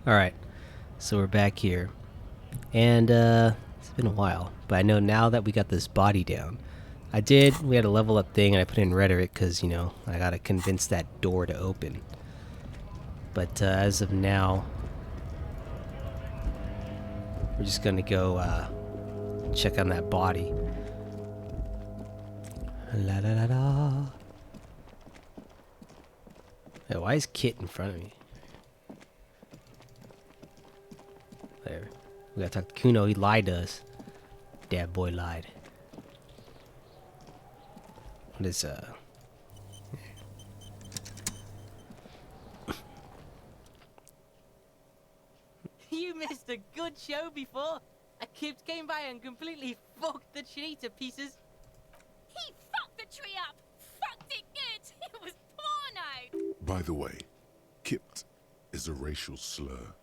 Alright, so we're back here. And, it's been a while. But I know now that we got this body down. We had a level up thing and I put in rhetoric because, I gotta convince that door to open. But, as of now, we're just gonna go, check on that body. La la la la. Hey, why is Kit in front of me? There. We gotta talk to Cuno. He lied to us. Dad boy lied. What is, You missed a good show before. A kid came by and completely fucked the tree to pieces. He fucked the tree up! Fucked it good! It was porno! By the way, kipped is a racial slur.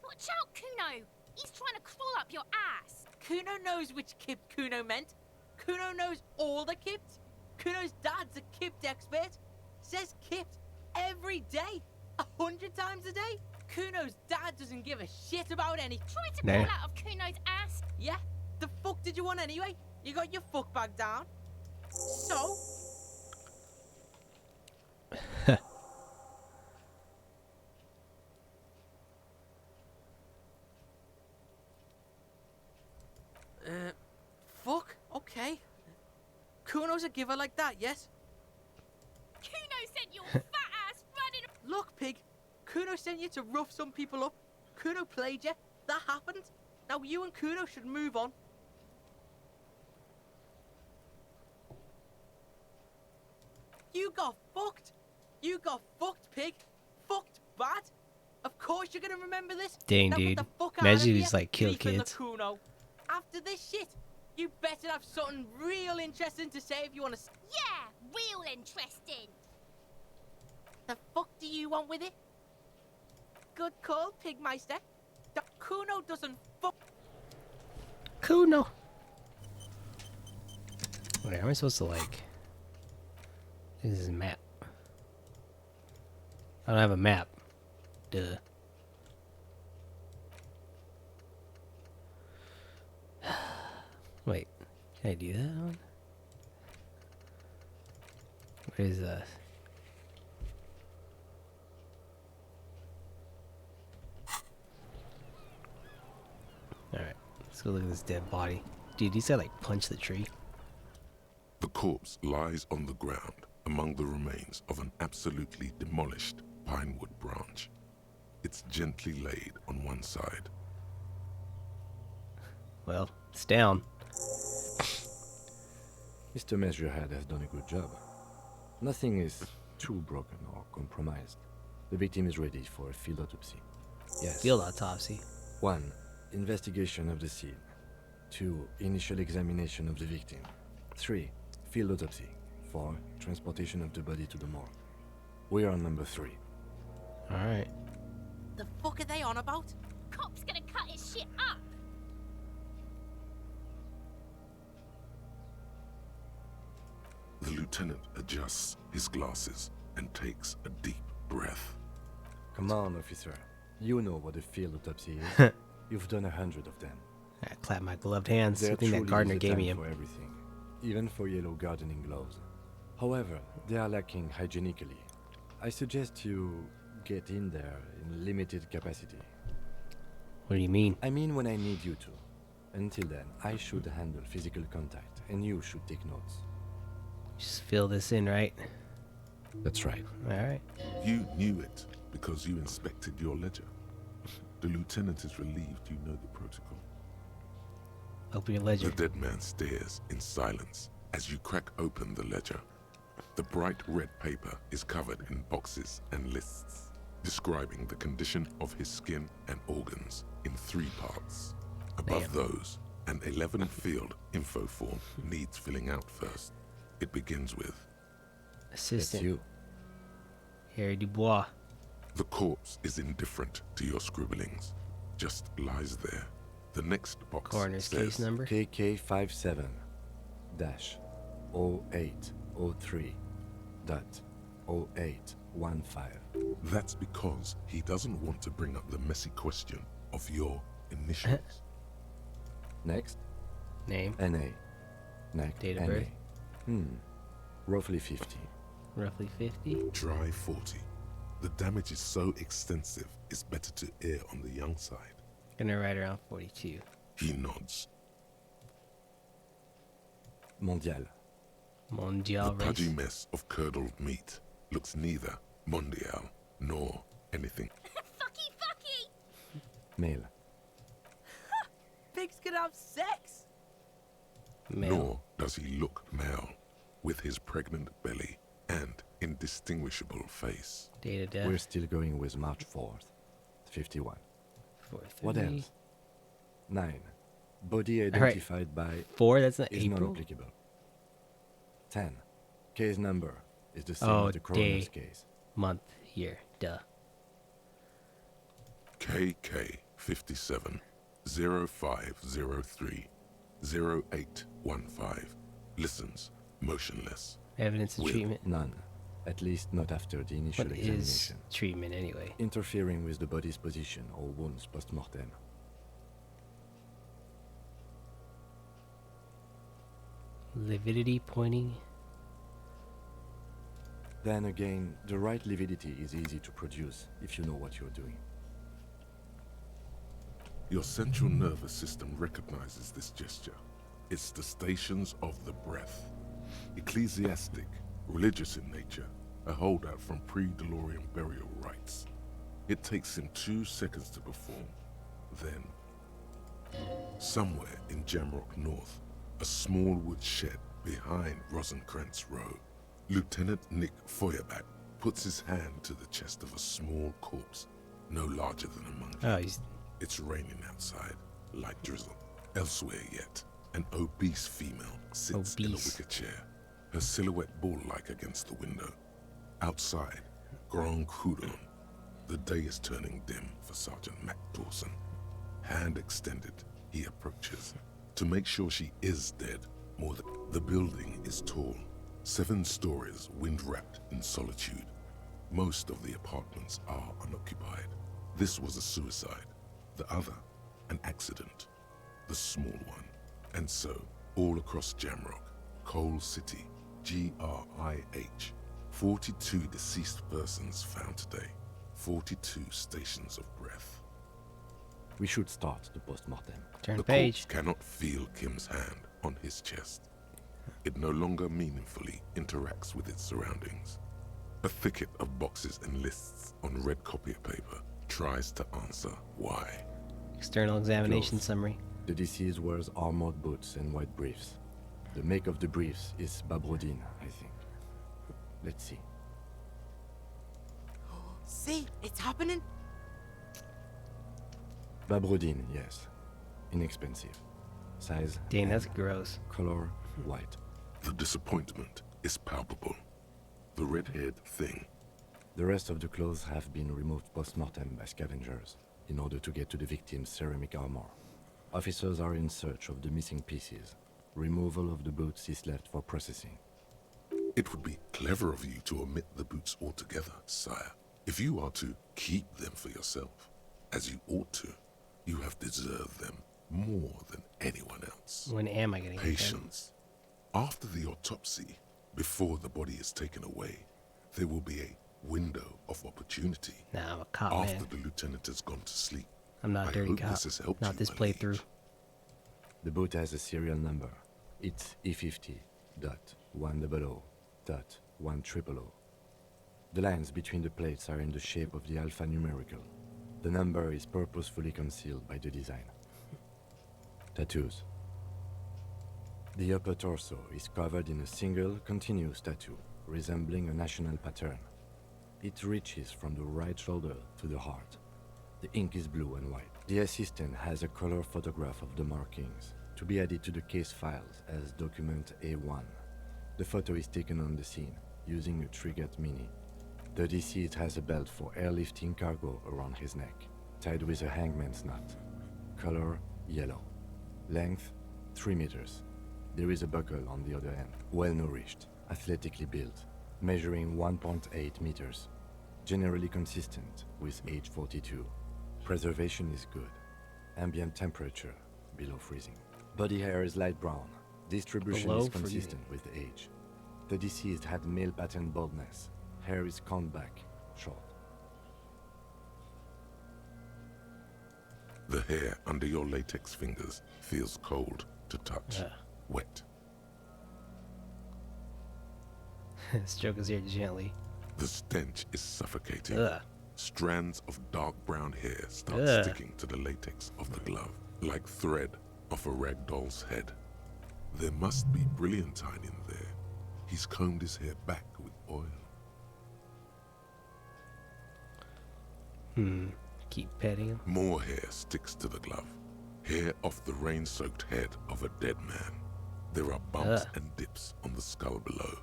Watch out, Cuno! He's trying to crawl up your ass! Cuno knows which kip Cuno meant. Cuno knows all the kips. Cuno's dad's a kipped expert. Says kipped every day. 100 times a day. Cuno's dad doesn't give a shit about any. Try to Nah. crawl out of Cuno's ass! Yeah? The fuck did you want anyway? You got your fuck bag down. So? Fuck? Okay. Kuno's a giver like that, yes? Cuno sent your fat ass running. Look, pig. Kuno sent you to rough some people up. Kuno played you. That happened. Now you and Kuno should move on. You got fucked. You got fucked, pig. Fucked bad. Of course you're gonna remember this. Dang, Now get dude. the fuck out Imagine of you here, just, like, kill thief in the kids. Kuno. After this shit, you better have something real interesting to say if you want to. Yeah, real interesting. The fuck do you want with it? Good call, Pigmeister. The Kuno doesn't fuck. Cuno. Wait, how am I supposed to, like... This is a map. I don't have a map. Duh. Wait, can I do that one? Where is that? Alright, let's go look at this dead body. Dude, these guys like punch the tree. The corpse lies on the ground among the remains of an absolutely demolished pinewood branch. It's gently laid on one side. Well, it's down. Mr. Measurehead has done a good job. Nothing is too broken or compromised. The victim is ready for a field autopsy. Yes. Field autopsy. 1. Investigation of the scene. 2. Initial examination of the victim. 3. Field autopsy. 4. Transportation of the body to the morgue. We are on number 3. Alright. The fuck are they on about? Cop's gonna cut his shit up. The lieutenant adjusts his glasses and takes a deep breath. Come on, officer. You know what a field autopsy is. You've done 100 of them. I clap my gloved hands. There I think that truly Gardner is a gave me time him. for everything, even for yellow gardening gloves. However, they are lacking hygienically. I suggest you get in there in limited capacity. What do you mean? I mean when I need you to. Until then, I should handle physical contact, and you should take notes. Just fill this in, right? That's right. Alright. You knew it because you inspected your ledger. The lieutenant is relieved you know the protocol. Open your ledger. The dead man stares in silence as you crack open the ledger. The bright red paper is covered in boxes and lists, describing the condition of his skin and organs in 3 parts. Above Damn. those, an 11-field info form needs filling out first. It begins with, That's Assistant you. Harry Dubois. the corpse is indifferent to your scribblings, just lies there, The next box Coroner's says case number. KK57-0803.0815. That's because he doesn't want to bring up the messy question of your initials. Next, Name. NA. Next, Date of NA. birth. Roughly 50. Roughly 50. Try 40. The damage is so extensive, it's better to err on the young side. Gonna write around 42. He nods. Mondial. Mondial The pudgy race. mess of curdled meat looks neither mondial nor anything. Fucky, fucky! Male. Pigs can have sex. Male. Nor does he look male, with his pregnant belly and indistinguishable face. Date of death. We're still going with March 4th. 51. 4/3. What else? 9. Body identified by 4, that's not is April. not applicable. 10. Case number is the same Oh, as the coroner's day. case. Month, year, duh. KK 57 0503 0815 listens motionless. Evidence of Will. treatment. None. At least not after the initial What is examination. treatment anyway? Interfering with the body's position or wounds post-mortem. Lividity pointing. Then again, the right lividity is easy to produce if you know what you're doing. Your central nervous system recognizes this gesture. It's the stations of the breath. Ecclesiastic, religious in nature, a holdout from pre-Delorian burial rites. It takes him 2 seconds to perform. Then, somewhere in Jamrock North, a small wood shed behind Rosencrantz Row, Lieutenant Nick Feuerbach puts his hand to the chest of a small corpse, no larger than a monkey. Oh, he's It's raining outside, light drizzle. Elsewhere yet, an obese female sits in a Obese. wicker chair, her silhouette bull-like against the window. Outside, Grand Coudon. The day is turning dim for Sergeant Mac Dawson. Hand extended, he approaches. To make sure she is dead, the building is tall, 7 stories, wind-wrapped in solitude. Most of the apartments are unoccupied. This was a suicide. The other, an accident. The small one. And so, all across Jamrock, Coal City, GRIH, 42 deceased persons found today. 42 stations of breath. We should start the post-mortem. turn The page. corpse cannot feel Kim's hand on his chest. It no longer meaningfully interacts with its surroundings. A thicket of boxes and lists on red copier paper tries to answer why. External examination Close. summary. The deceased wears armored boots and white briefs. The make of the briefs is Babrodine, I think. Let's see. See, it's happening. Babrodine, yes. Inexpensive. Size, Dang, that's and gross. color, white. The disappointment is palpable. The red-haired thing. The rest of the clothes have been removed post-mortem by scavengers in order to get to the victim's ceramic armor. Officers are in search of the missing pieces. Removal of the boots is left for processing. It would be clever of you to omit the boots altogether, sire. If you are to keep them for yourself, as you ought to, you have deserved them more than anyone else. When am I getting Patience. After the autopsy, before the body is taken away, there will be a window of opportunity. Nah, I'm a cop, After man. the lieutenant has gone to sleep. I'm not I a dirty hope cop. this has helped Not you, this my playthrough. liege. The boot has a serial number. It's E50.100.100. The lines between the plates are in the shape of the alphanumerical. The number is purposefully concealed by the design. Tattoos. The upper torso is covered in a single continuous tattoo, resembling a national pattern. It reaches from the right shoulder to the heart. The ink is blue and white. The assistant has a color photograph of the markings, to be added to the case files as document A1. The photo is taken on the scene, using a Trigat Mini. The deceased has a belt for airlifting cargo around his neck, tied with a hangman's knot. Color yellow. Length, 3 meters. There is a buckle on the other end. Well nourished, athletically built, measuring 1.8 meters. Generally consistent with age 42. Preservation is good. Ambient temperature, below freezing. Body hair is light brown. Distribution Below is consistent with age. The deceased had male pattern baldness. Hair is combed back, short. The hair under your latex fingers feels cold to touch. Wet. Stroke his ear gently. The stench is suffocating. Ugh. Strands of dark brown hair start Ugh. sticking to the latex of the glove, like thread off a rag doll's head. There must be brilliantine in there. He's combed his hair back with oil. Keep petting him. More hair sticks to the glove. Hair off the rain-soaked head of a dead man. There are bumps Ugh. and dips on the skull below.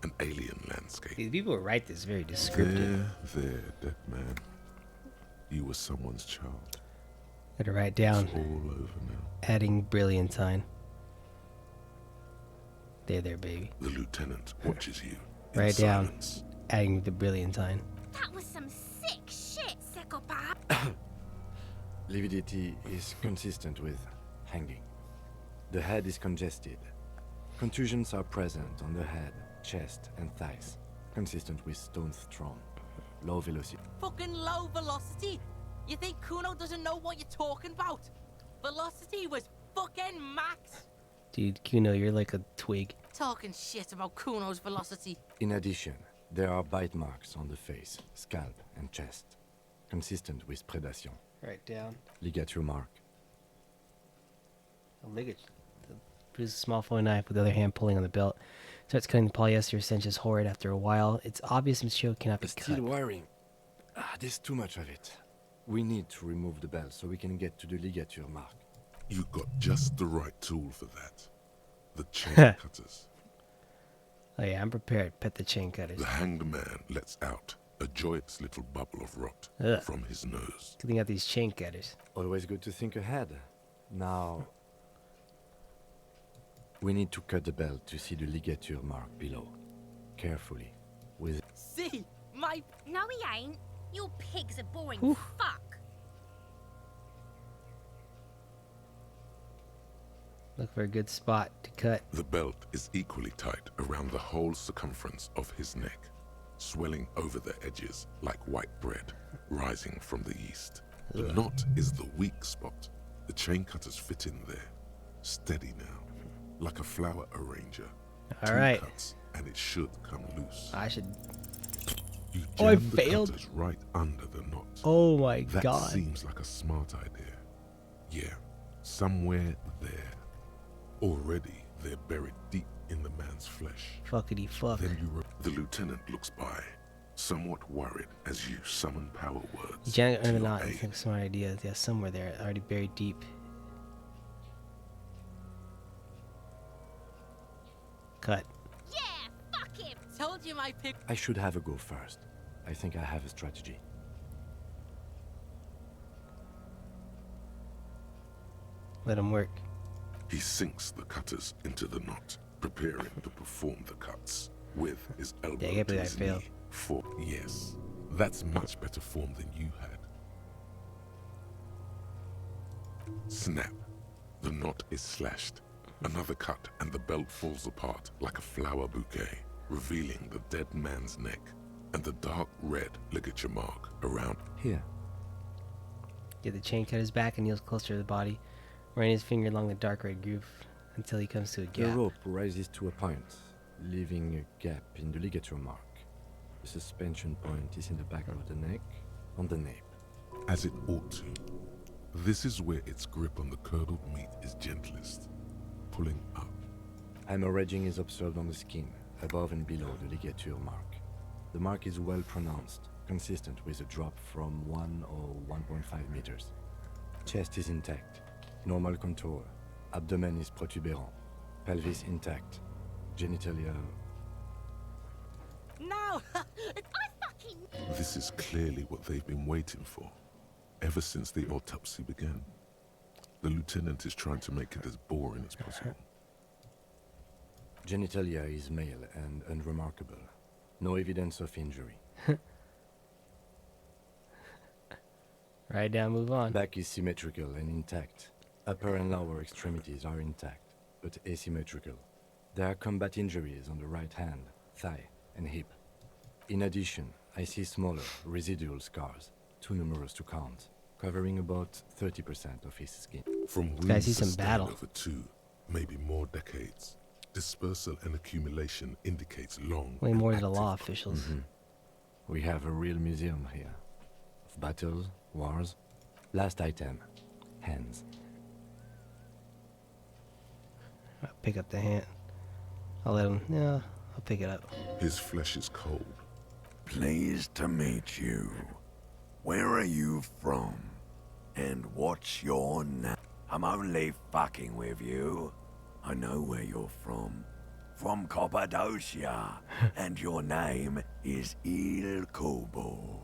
An alien landscape. These people who write this very descriptive. There, dead man. You were someone's child. Gotta write It's down. all over now. Adding brilliantine. There, baby. The lieutenant watches you in Write down. silence. Adding the brilliantine. That was some sick shit, psychopath. Lividity is consistent with hanging. The head is congested. Contusions are present on the head, chest, and thighs, consistent with stones thrown. Low velocity. Fucking low velocity? You think Cuno doesn't know what you're talking about? Velocity was fucking max. Dude, Cuno, you're like a twig. Talking shit about Cuno's velocity. In addition, there are bite marks on the face, scalp, and chest, consistent with predation. Write down. Ligature mark. A ligature. Produces a small flowing knife with the other hand pulling on the belt. Starts cutting the polyester, stenches horrid after a while. It's obvious material cannot be Steel cut. wiring. There's too much of it. We need to remove the belt so we can get to the ligature mark. You got just the right tool for that. The chain cutters. Oh yeah, I'm prepared. Pet the chain cutters. The hanged man lets out a joyous little bubble of rot Ugh. from his nose. Cleaning out these chain cutters. Always good to think ahead. Now, we need to cut the belt to see the ligature mark below. Carefully. With See, my No, he ain't. Your pig's a boring Oof. fuck. Look for a good spot to cut. The belt is equally tight around the whole circumference of his neck, swelling over the edges like white bread rising from the yeast. The knot is the weak spot. The chain cutters fit in there, steady now, like a flower arranger. All Two right. cuts, and it should come loose. I should. You Oh, I jam the failed. cutters right under the knot. Oh my That god. seems like a smart idea. Yeah, somewhere there. Already, they're buried deep in the man's flesh. Fuckity fuck. Then the lieutenant looks by, somewhat worried as you summon power words. Janet to or your not, aid. it's like a smart idea. Yeah, somewhere there, already buried deep. Cut. Yeah, fuck him. told you my pig. I should have a go first. I think I have a strategy. Let him work. He sinks the cutters into the knot, preparing to perform the cuts with his elbow Yeah, I can't to believe I his failed. knee. For yes, that's much better form than you had. Snap. The knot is slashed. Another cut and the belt falls apart like a flower bouquet, revealing the dead man's neck and the dark red ligature mark around. Here. Get the chain cutter's back and kneels closer to the body, running his finger along the dark red groove until he comes to a The gap. rope rises to a point, leaving a gap in the ligature mark. The suspension point is in the back of the neck, on the nape. As it ought to. This is where its grip on the curdled meat is gentlest, pulling up. Hemorrhaging is observed on the skin, above and below the ligature mark. The mark is well pronounced, consistent with a drop from 1 or 1.5 meters. Chest is intact, normal contour. Abdomen is protuberant, pelvis intact, genitalia. No! I fucking... This is clearly what they've been waiting for, ever since the autopsy began. The lieutenant is trying to make it as boring as possible. Genitalia is male and unremarkable. No evidence of injury. Right down, move on. Back is symmetrical and intact. Upper and lower extremities are intact, but asymmetrical. There are combat injuries on the right hand, thigh, and hip. In addition, I see smaller, residual scars, too numerous to count, covering about 30% of his skin. From Guys, wounds he's some sustained battle. over 2, maybe more decades, dispersal and accumulation indicates long Way and more than the active law officials. We have a real museum here. Of battles, wars. Last item, hands. I'll pick up the hand. I'll let him. Yeah, I'll pick it up. His flesh is cold. Pleased to meet you. Where are you from? And what's your name? I'm only fucking with you. I know where you're from. From Cappadocia. And your name is Il Kobo.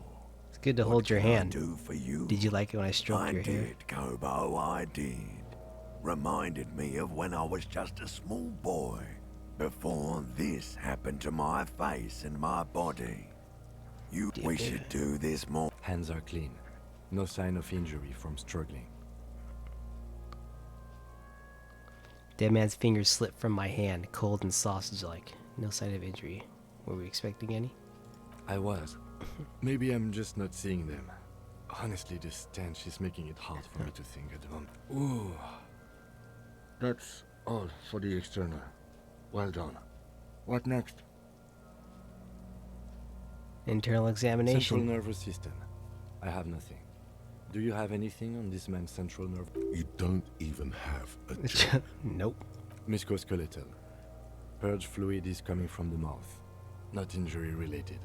It's good to What hold your can I hand. do for you? Did you like it when I stroked I your hair? did, Kobo, I did. Reminded me of when I was just a small boy. Before this happened to my face and my body. We should do this more. Hands are clean. No sign of injury from struggling. Dead man's fingers slipped from my hand, cold and sausage-like. No sign of injury. Were we expecting any? I was. Maybe I'm just not seeing them. Honestly, this stench is making it hard for me to think at the moment. Ooh. That's all for the external. Well done. What next? Internal examination. Central nervous system. I have nothing. Do you have anything on this man's central nerve? You don't even have a jaw. Nope. Musculoskeletal. Purge fluid is coming from the mouth. Not injury related.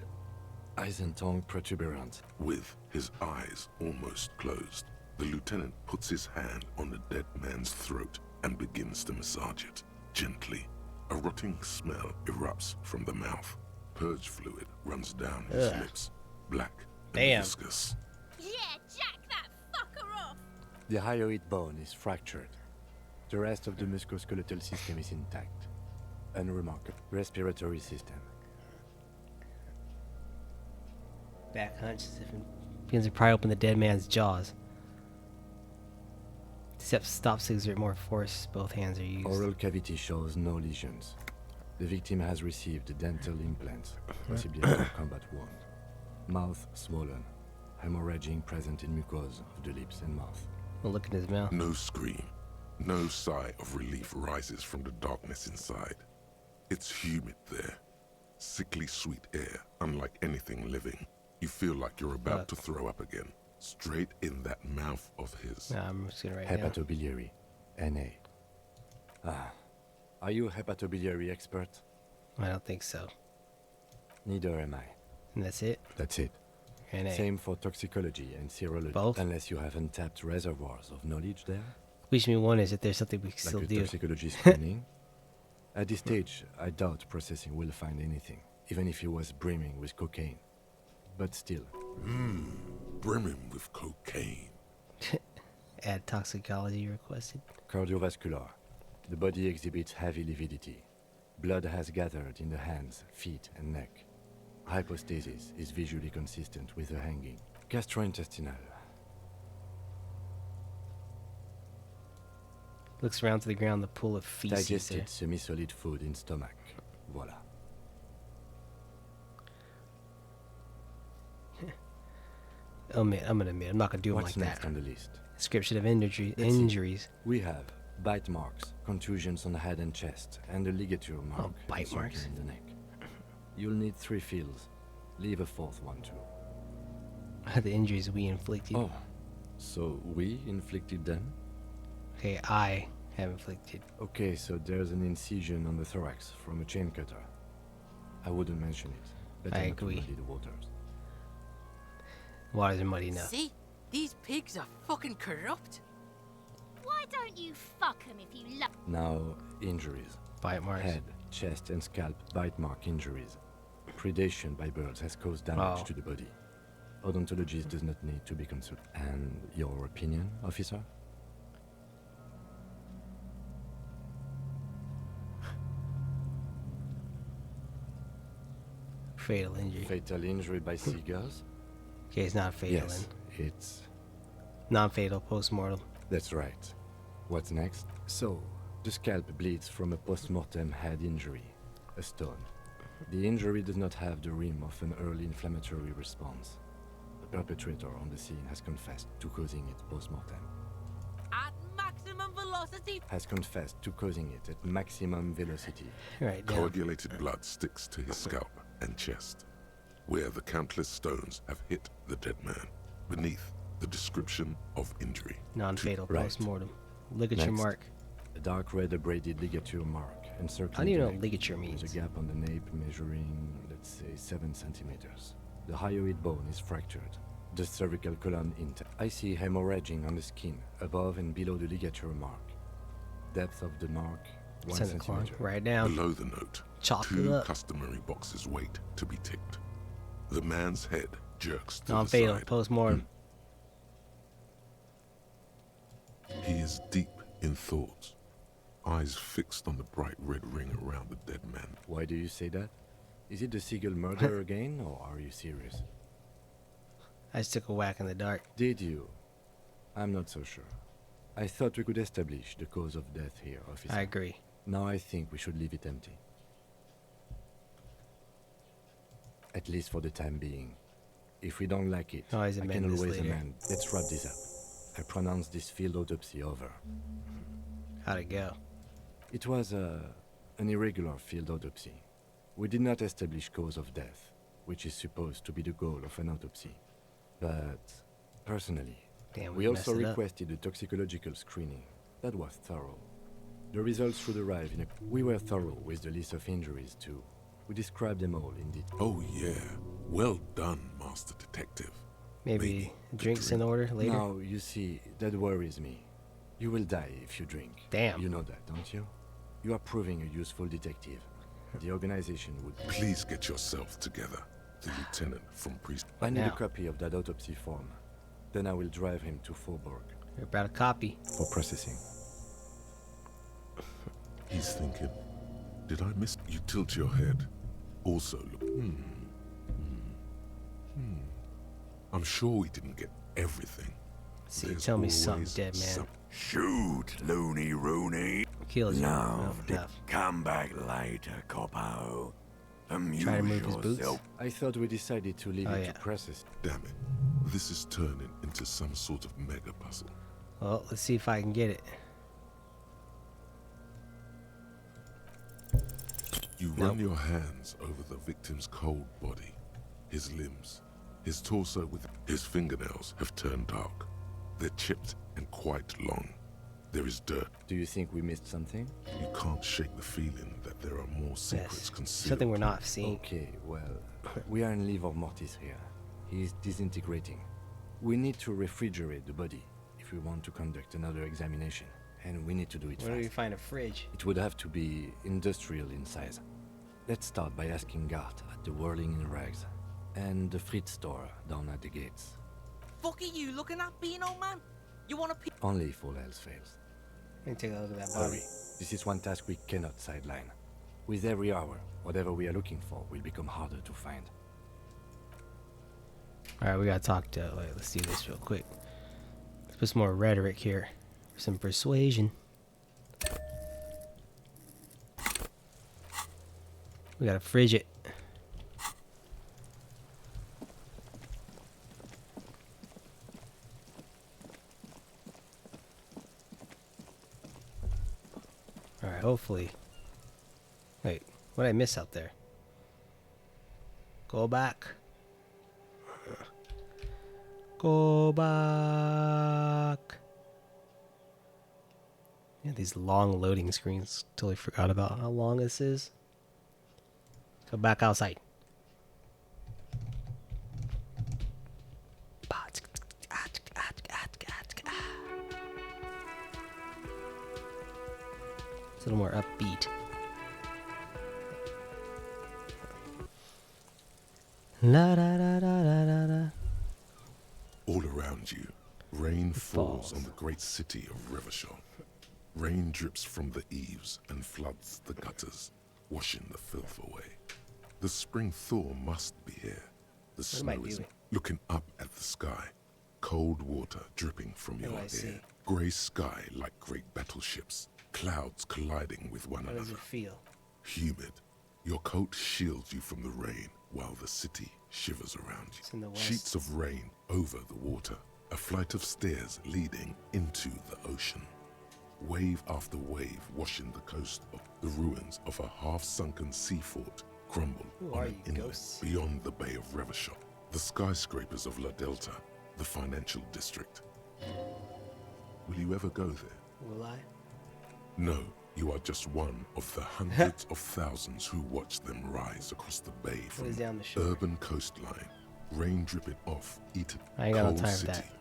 Eyes and tongue protuberant. With his eyes almost closed, the lieutenant puts his hand on the dead man's throat and begins to massage it, gently. A rotting smell erupts from the mouth. Purge fluid runs down his lips, black and Damn. viscous. Yeah, jack that fucker off! The hyoid bone is fractured. The rest of the musculoskeletal system is intact. Unremarkable. Respiratory system. Back hunch as if it begins to pry open the dead man's jaws. Except stops to exert more force, both hands are used. Oral cavity shows no lesions. The victim has received dental implants, possibly after a combat wound. Mouth swollen. Hemorrhaging present in mucosa of the lips and mouth. We'll look in his mouth. No scream, no sigh of relief rises from the darkness inside. It's humid there. Sickly sweet air, unlike anything living. You feel like you're about to throw up again. Straight in that mouth of his. Nah, I'm just gonna write it down. Hepatobiliary. NA. Are you a hepatobiliary expert? I don't think so. Neither am I. And that's it? That's it. NA. Same for toxicology and serology. Both? Unless you have untapped reservoirs of knowledge there. Which me one is if there's something we can still Like a do. toxicology screening. At this stage, I doubt processing will find anything, even if he was brimming with cocaine. But still, Brimming with cocaine. Add toxicology requested. cardiovascular. The body exhibits heavy lividity. Blood has gathered in the hands, feet, and neck. Hypostasis is visually consistent with the hanging. Gastrointestinal. Looks around to the ground, the pool of feces there. Digested semi-solid food in stomach. Voila. I'm gonna admit, I'm not gonna do them What's like next that. on the list? Description of Let's see. injuries. We have bite marks, contusions on the head and chest, and a ligature mark bite encircling marks. the neck. You'll need 3 fills. Leave a 4th one too. The injuries we inflicted. Oh, so we inflicted them? Okay, I have inflicted. Okay, so there's an incision on the thorax from a chain cutter. I wouldn't mention it. Better I not to agree. muddy the waters. Waters are muddy enough. See? These pigs are fucking corrupt. Why don't you fuck 'em if you love? Now, injuries. Bite marks. Head, chest, and scalp bite mark injuries. Predation by birds has caused damage Oh. to the body. Odontologist does not need to be consulted. And your opinion, officer? Fatal injury. Fatal injury by seagulls? Okay, it's not fatal. Yes, it's... Non-fatal post-mortem. That's right. What's next? So, the scalp bleeds from a post-mortem head injury, a stone. The injury does not have the rim of an early inflammatory response. The perpetrator on the scene has confessed to causing it post-mortem. At maximum velocity. Has confessed to causing it at maximum velocity. Right down. Coagulated blood sticks to his scalp and chest, where the countless stones have hit the dead man. Beneath, the description of injury. Non-fatal Right. post-mortem. Ligature Next. mark. A dark red abraded ligature mark encircling I don't even the know what leg. ligature There's means. a gap on the nape measuring, let's say, 7 centimeters. The hyoid bone is fractured. The cervical column intact. I see hemorrhaging on the skin, above and below the ligature mark. Depth of the mark, 1 Send the climb. centimeter. Right down. Below the note, Chalk it 2 up. customary boxes wait to be ticked. The man's head jerks to the Non-fatal side. post-mortem. He is deep in thought, eyes fixed on the bright red ring around the dead man. Why do you say that? Is it the seagull murder again, or are you serious? I just took a whack in the dark. Did you? I'm not so sure. I thought we could establish the cause of death here, officer. I agree. Now I think we should leave it empty. At least for the time being. If we don't like it, Always I amend can this always later. amend. Let's wrap this up. I pronounce this field autopsy over. How'd it go? It was an irregular field autopsy. We did not establish cause of death, which is supposed to be the goal of an autopsy. But, personally, Damn, we also messed it up. requested a toxicological screening. That was thorough. The results should arrive in a... We were thorough with the list of injuries, too. We described them all in detail. Oh yeah, well done, Master Detective. Maybe drinks in order later. Now, you see, that worries me. You will die if you drink. Damn. You know that, don't you? You are proving a useful detective. The organization would... Please get yourself together. The lieutenant from Priest. I need Now. a copy of that autopsy form. Then I will drive him to Faubourg We're about a copy. for processing. He's thinking, did I miss? You tilt your head. Also look. I'm sure we didn't get everything. See, There's tell me something, always dead man. some- Shoot, loony Rooney. Kills you. Loved it. Enough. Come back later, Coppo. Amuse Try to move his boots. yourself. I thought we decided to leave Oh, it yeah. to process. Damn it. This is turning into some sort of mega puzzle. Well, let's see if I can get it. You Nope. run your hands over the victim's cold body, his limbs, his torso with his fingernails have turned dark. They're chipped and quite long. There is dirt. Do you think we missed something? You can't shake the feeling that there are more secrets Yes. concealed. Something we're not seeing. Okay, well, we are in livor mortis here. He is disintegrating. We need to refrigerate the body if we want to conduct another examination, and we need to do it Where do we fast. find a fridge? It would have to be industrial in size. Let's start by asking Gart at the Whirling in Rags and the Fritz store down at the gates. Fuck are you looking at, being old man? You want a piece? Only if all else fails. Let me take a look at that Hurry. body. This is one task we cannot sideline. With every hour, whatever we are looking for will become harder to find. Alright, we gotta talk to. Wait, let's do this real quick. Let's put some more rhetoric here. Some persuasion. We gotta fridge it. Alright, hopefully. Wait, what did I miss out there? Go back. Go back. Yeah, these long loading screens. Totally forgot about how long this is. Go back outside. It's a little more upbeat. La da da da da da da. All around you, rain falls falls. on the great city of Rivershaw. Rain drips from the eaves and floods the gutters, washing the filth away. The spring thaw must be here. The What am I snow is doing? looking up at the sky. Cold water dripping from What do your I see? ear. Grey sky like great battleships. Clouds colliding with one How does another. it feel? Humid. Your coat shields you from the rain while the city shivers around It's in the you. west. Sheets of rain over the water. A flight of stairs leading into the ocean. Wave after wave washing the coast of the ruins of a half-sunken sea fort crumble Who on are an you, inlet ghosts? beyond the Bay of Revachol. The skyscrapers of La Delta, the financial district. Will you ever go there? Will I? No, you are just one of the hundreds of thousands who watch them rise across the bay from is down the shore? urban coastline, rain dripping off Eton, I ain't got no cold time for city. that.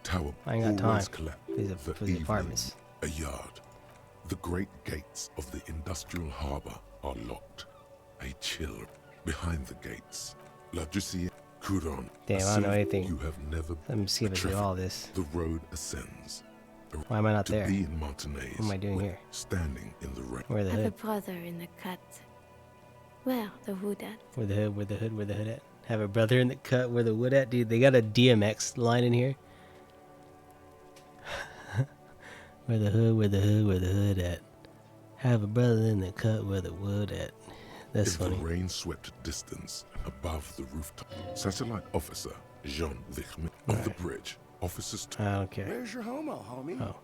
Tower I ain't got always time. collapse. These are The for the evening, apartments. a yard. The great gates of the industrial harbor are locked. A chill behind the gates. La Drusier, Couron. Damn, I don't know anything. You have never. I'm skipping through traffic. all this. The road ascends. Why am I not To there? be in Martinez. What am I doing with here? Standing in the rain. Where the I have a hood? brother in the cut. Where the wood at? Where the hood? Where the hood? Where the hood at? Have a brother in the cut. Where the wood at? Dude, they got a DMX line in here. Where the hood? Where the hood? Where the hood at? Have a brother in the cut. Where the wood at? That's In funny. the rain-swept distance above the rooftop, satellite officer Jean Vichman of the bridge. Officers I don't care. Where's your homo, homie? Oh,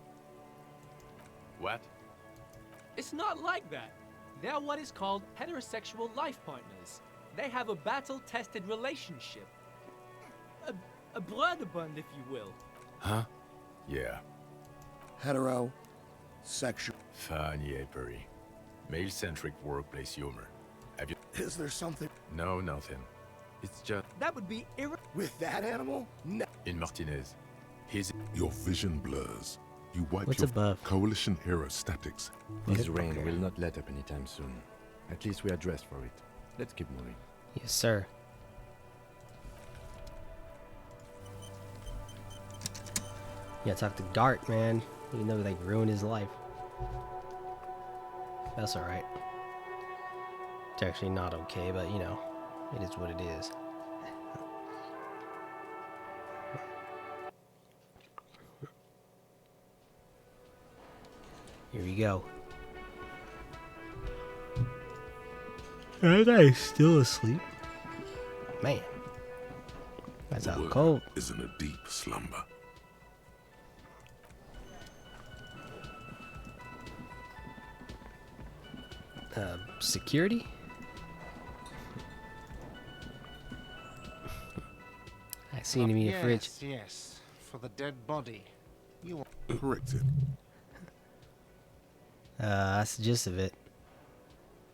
What? It's not like that. They're what is called heterosexual life partners. They have a battle-tested relationship. A brother-bond, if you will. Huh? Yeah. Hetero, sexual. Funny apery. Male-centric workplace humor. Have you? Is there something No, nothing. It's just That would be with that animal? No. in Martinez. He's Your vision blurs. You wipe What's your above? coalition-era statics. This Okay. rain will not let up anytime soon. At least we are dressed for it. Let's keep moving. yes, sir. Yeah, talk to Dart, man. You know, like ruin his life. That's all right. It's actually not okay, but you know, it is what it is. Here we go. That guy's still asleep. Man, that's The out world cold. is in a deep slumber. Security? I seen him eat a fridge. Yes, for the dead body. You Corrected. That's the gist of it.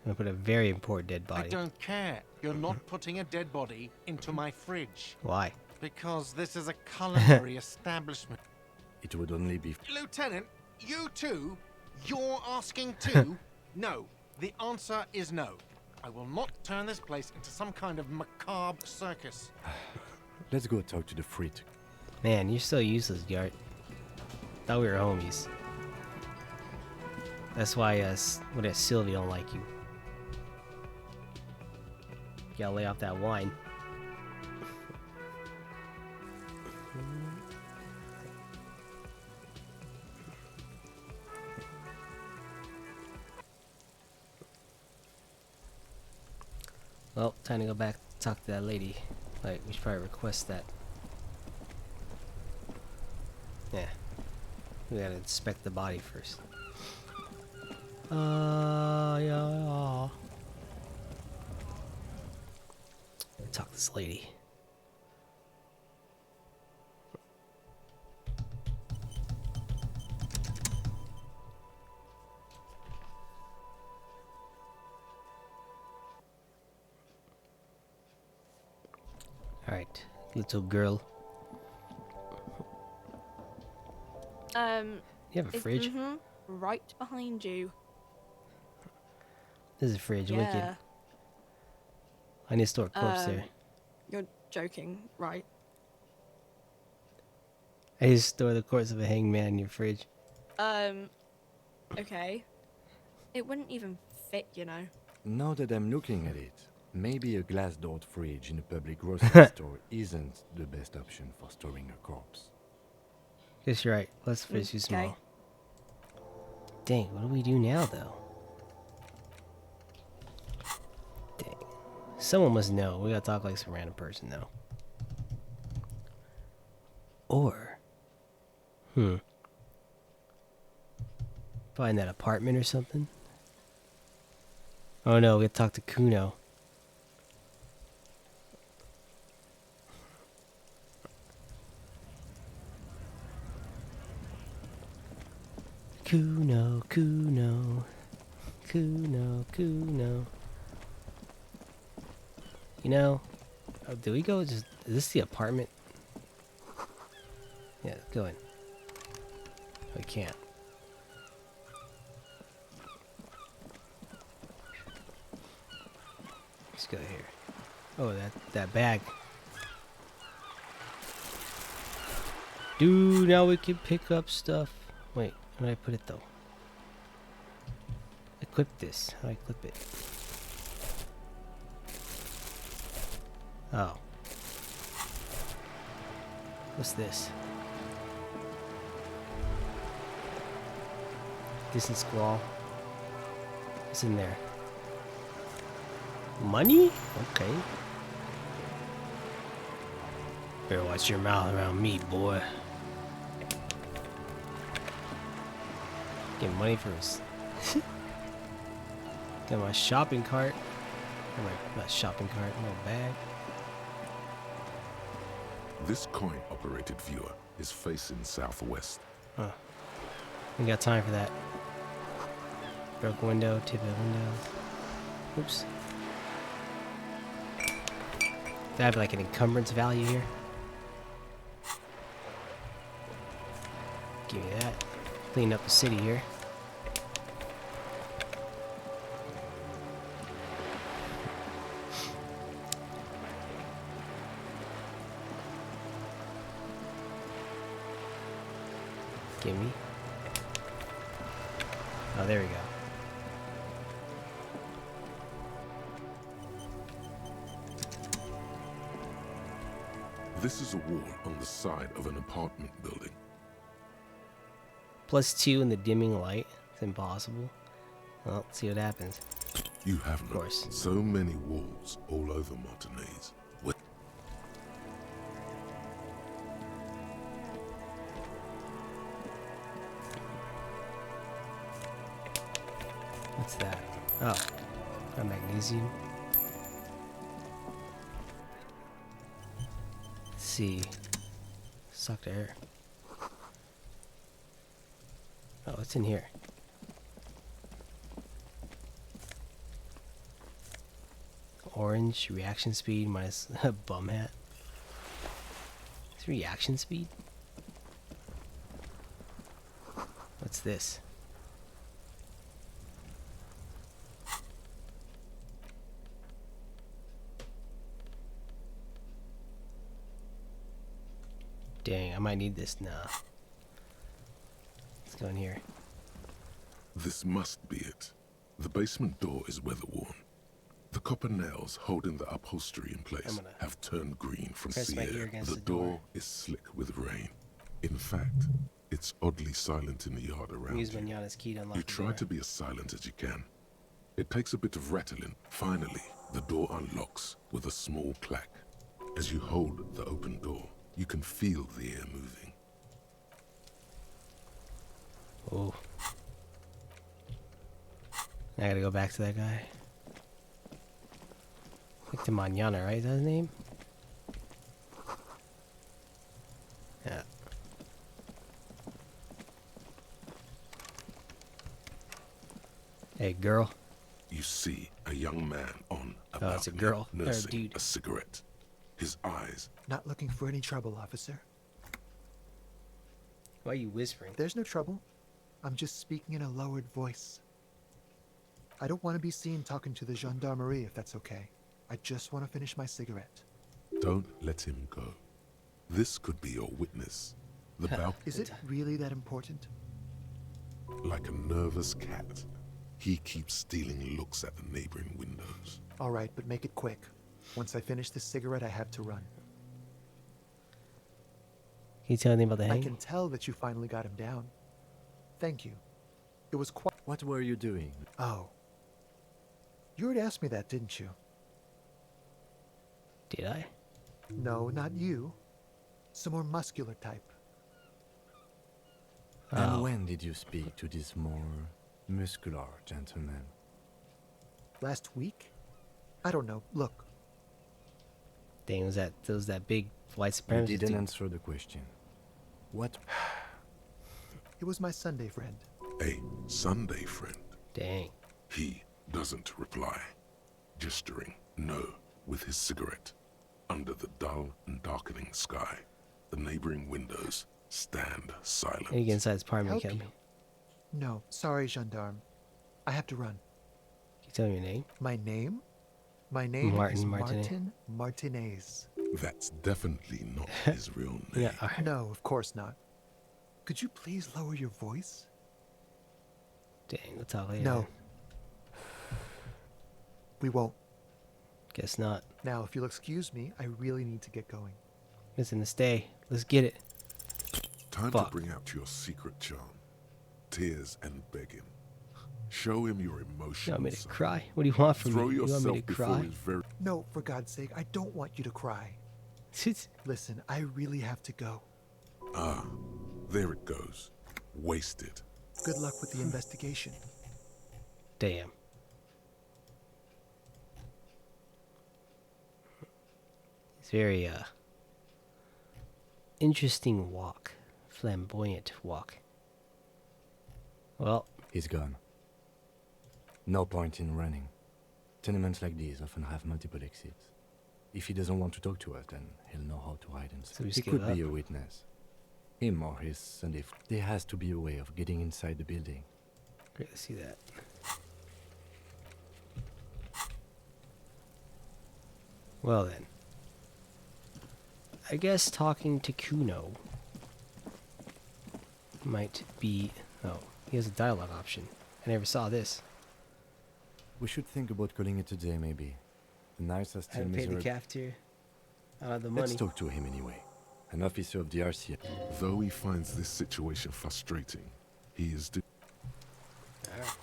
I'm gonna put a very important dead I body. don't care. You're not putting a dead body into my fridge. Why? Because this is a culinary establishment. It would only be Lieutenant, you too? You're asking too? No. The answer is no. I will not turn this place into some kind of macabre circus. Let's go talk to the frit. Man, you're so useless, Gart. Thought we were homies. That's why Sylvie don't like you. You gotta lay off that wine. Well, time to go back talk to that lady. Like, we should probably request that. Yeah. We gotta inspect the body first. Yeah. Talk to this lady. Alright, little girl. You have a fridge? Right behind you. This is a fridge, Yeah. wicked. I need to store a corpse there. You're joking, right? I need to store the corpse of a hangman in your fridge. Okay. It wouldn't even fit, you know. Now that I'm looking at it, maybe a glass-doored fridge in a public grocery store isn't the best option for storing a corpse. Guess you're right. Let's fix you some Okay. more. Dang, what do we do now, though? Dang. Someone must know. We gotta talk like some random person, though. Or... Find that apartment or something? Oh no, we have to talk to Cuno. Cuno, Cuno, Cuno, Cuno. You know, do we go just... Is this the apartment? Yeah, go in. We can't. Let's go here. Oh, that bag. Dude, now we can pick up stuff. Wait, where did I put it though? Equip this. How do I equip it? Oh. What's this? Distance squall. What's in there? Money? Okay. Better watch your mouth around me, boy. Get money for us. Got my shopping cart. My shopping cart, my bag. This coin-operated viewer is facing southwest. Huh. We got time for that. Broke window, tip of windows. Oops. Do I have like an encumbrance value here? Give me that. Clean up the city here. Give me. Oh, there we go. This is a wall on the side of an apartment building. +2 in the dimming light. It's impossible. Well, let's see what happens. You have Of course. so many walls all over Martinez. What's that? Oh, a magnesium. Let's see. Suck to air. Oh, what's in here? Orange reaction speed minus a bum hat. It's reaction speed? What's this? Dang, I might need this now. Let's go in here. This must be it. The basement door is weather-worn. The copper nails holding the upholstery in place have turned green from press sea my ear air. against The the door. door is slick with rain. In fact, it's oddly silent in the yard around Use you. Manana's key to unlock You the try door. to be as silent as you can. It takes a bit of rattling. Finally, the door unlocks with a small clack. As you hold the open door, you can feel the air moving. Oh. I gotta go back to that guy. Like to Manana, right? Is that his name? Yeah. Hey, girl. You see a young man on a Oh, it's a balcony girl. Or a nursing dude. a cigarette. His eyes. Not looking for any trouble, officer. Why are you whispering? There's no trouble. I'm just speaking in a lowered voice. I don't want to be seen talking to the gendarmerie if that's okay. I just want to finish my cigarette. Don't let him go. This could be your witness. The balcony. Is it really that important? Like a nervous cat, He keeps stealing looks at the neighboring windows. All right, but make it quick. Once I finish this cigarette, I have to run. Can you tell anything about the I hang? can tell that you finally got him down. Thank you. It was quite... What were you doing? Oh. You already asked me that, didn't you? Did I? No, not you. Some more muscular type. And when did you speak to this more muscular gentleman? Last week? I don't know. Look. Dang, was that big white You supremacist didn't dude? answer the question. What? It was my Sunday friend. A Sunday friend. Dang. He doesn't reply, gesturing no with his cigarette. Under the dull and darkening sky, the neighboring windows stand silent. And you get inside his apartment, Help can you? No, sorry, gendarme. I have to run. you tell me your name? My name? My name Martin is Martinet. Martin Martinez. That's definitely not his real name. Yeah, alright. No, of course not. Could you please lower your voice? Dang, we'll talk later. No. We won't. Guess not. Now, if you'll excuse me, I really need to get going. Listen, to stay. Let's get it. Time Fuck. to bring out your secret charm. Tears and begging. Show him your You emotions. want me to cry? What do you want from Throw me? You want yourself me to before cry? his very... No, for God's sake, I don't want you to cry. Listen, I really have to go. Ah, there it goes. Wasted. Good luck with the investigation. Damn. It's very interesting walk. Flamboyant walk. Well, He's gone. No point in running. Tenements like these often have multiple exits. If he doesn't want to talk to us, then he'll know how to hide himself. So we He just could give be up? a witness. Him or his Sunday. There has to be a way of getting inside the building. great to see that. Well then. I guess talking to Cuno might be... Oh, he has a dialogue option. I never saw this. We should think about calling it a day, maybe. The nights are I still haven't paid the miserable. cafeteria. I don't have the Let's money. talk to him anyway. An officer of the RCA. Though he finds this situation frustrating, he is... Alright.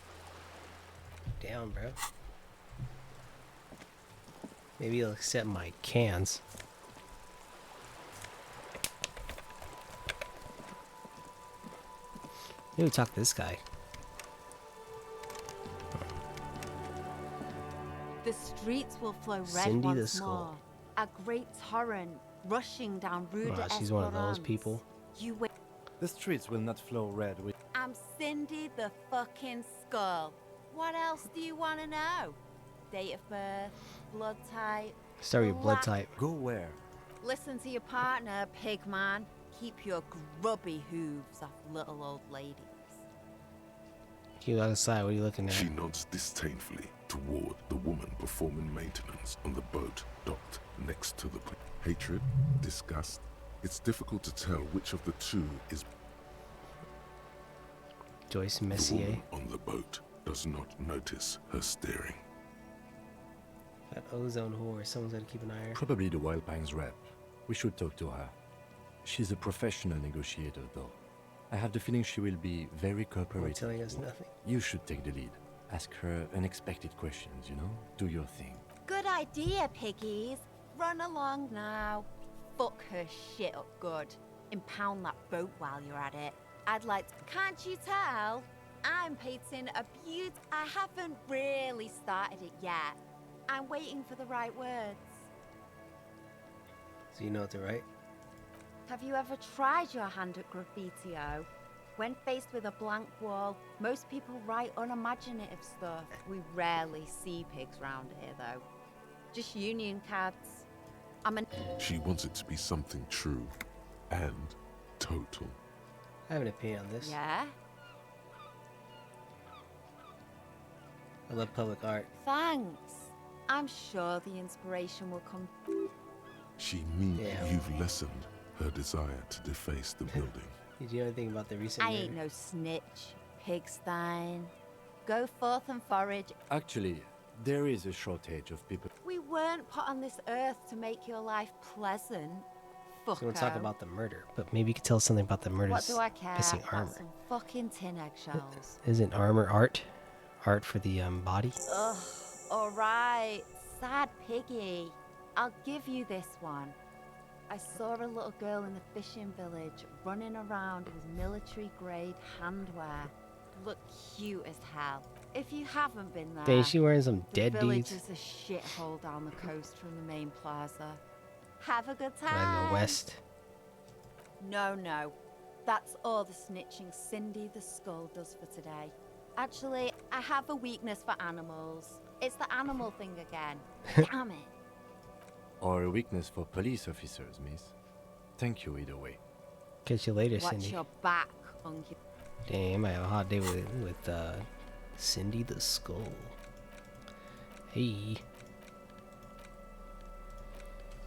Down, bro. Maybe he'll accept my cans. Maybe talk to this guy. The streets will flow red Cindy the once Skull. more. A great torrent rushing down Rue de She's one of those Esperance. people. You wait. The streets will not flow red with... I'm Cindy the fucking Skull. What else do you want to know? Date of birth, blood type. Start with your blood black- type. Go where? Listen to your partner, pig man. Keep your grubby hooves off little old ladies. You look aside, what are you looking at? She nods disdainfully toward the woman performing maintenance on the boat docked next to the hatred, disgust. It's difficult to tell which of the two is... Joyce The Messier. woman on the boat does not notice her staring. That ozone whore. Someone's gotta keep an eye on her. Probably the Wild Pines rep. We should talk to her. She's a professional negotiator, though. I have the feeling she will be very You're cooperative. telling us nothing. You should take the lead. Ask her unexpected questions, you know? Do your thing. Good idea, piggies. Run along now. Fuck her shit up good. Impound that boat while you're at it. I'd like to... Can't you tell? I'm painting a beaut... I haven't really started it yet. I'm waiting for the right words. So you know what to write? Have you ever tried your hand at graffiti-o? When faced with a blank wall, most people write unimaginative stuff. We rarely see pigs round here, though. Just union cards. She wants it to be something true and total. I have an opinion on this. Yeah? I love public art. Thanks. I'm sure the inspiration will come. She means Yeah. you've lessened her desire to deface the building. Did you know anything about the recent I murder? ain't no snitch, pigstein. Go forth and forage. Actually, there is a shortage of people. We weren't put on this earth to make your life pleasant. So we want to talk Fucko. about the murder, but maybe you could tell us something about the What murder's do I care missing about armor. some fucking tin eggshells? Isn't armor art? Art for the body? Ugh, alright. Sad piggy. I'll give you this one. I saw a little girl in the fishing village running around with military-grade handwear. Looked cute as hell. If you haven't been there, Dang, she wearing some the dead village dudes. is a shithole down the coast from the main plaza. Have a good Gotta time. go west. No. That's all the snitching Cindy the Skull does for today. Actually, I have a weakness for animals. It's the animal thing again. Damn it. Or a weakness for police officers, miss. Thank you either way. Catch you later, Watch Cindy. your back, Unky. Damn, I have a hot day with Cindy the Skull. Hey.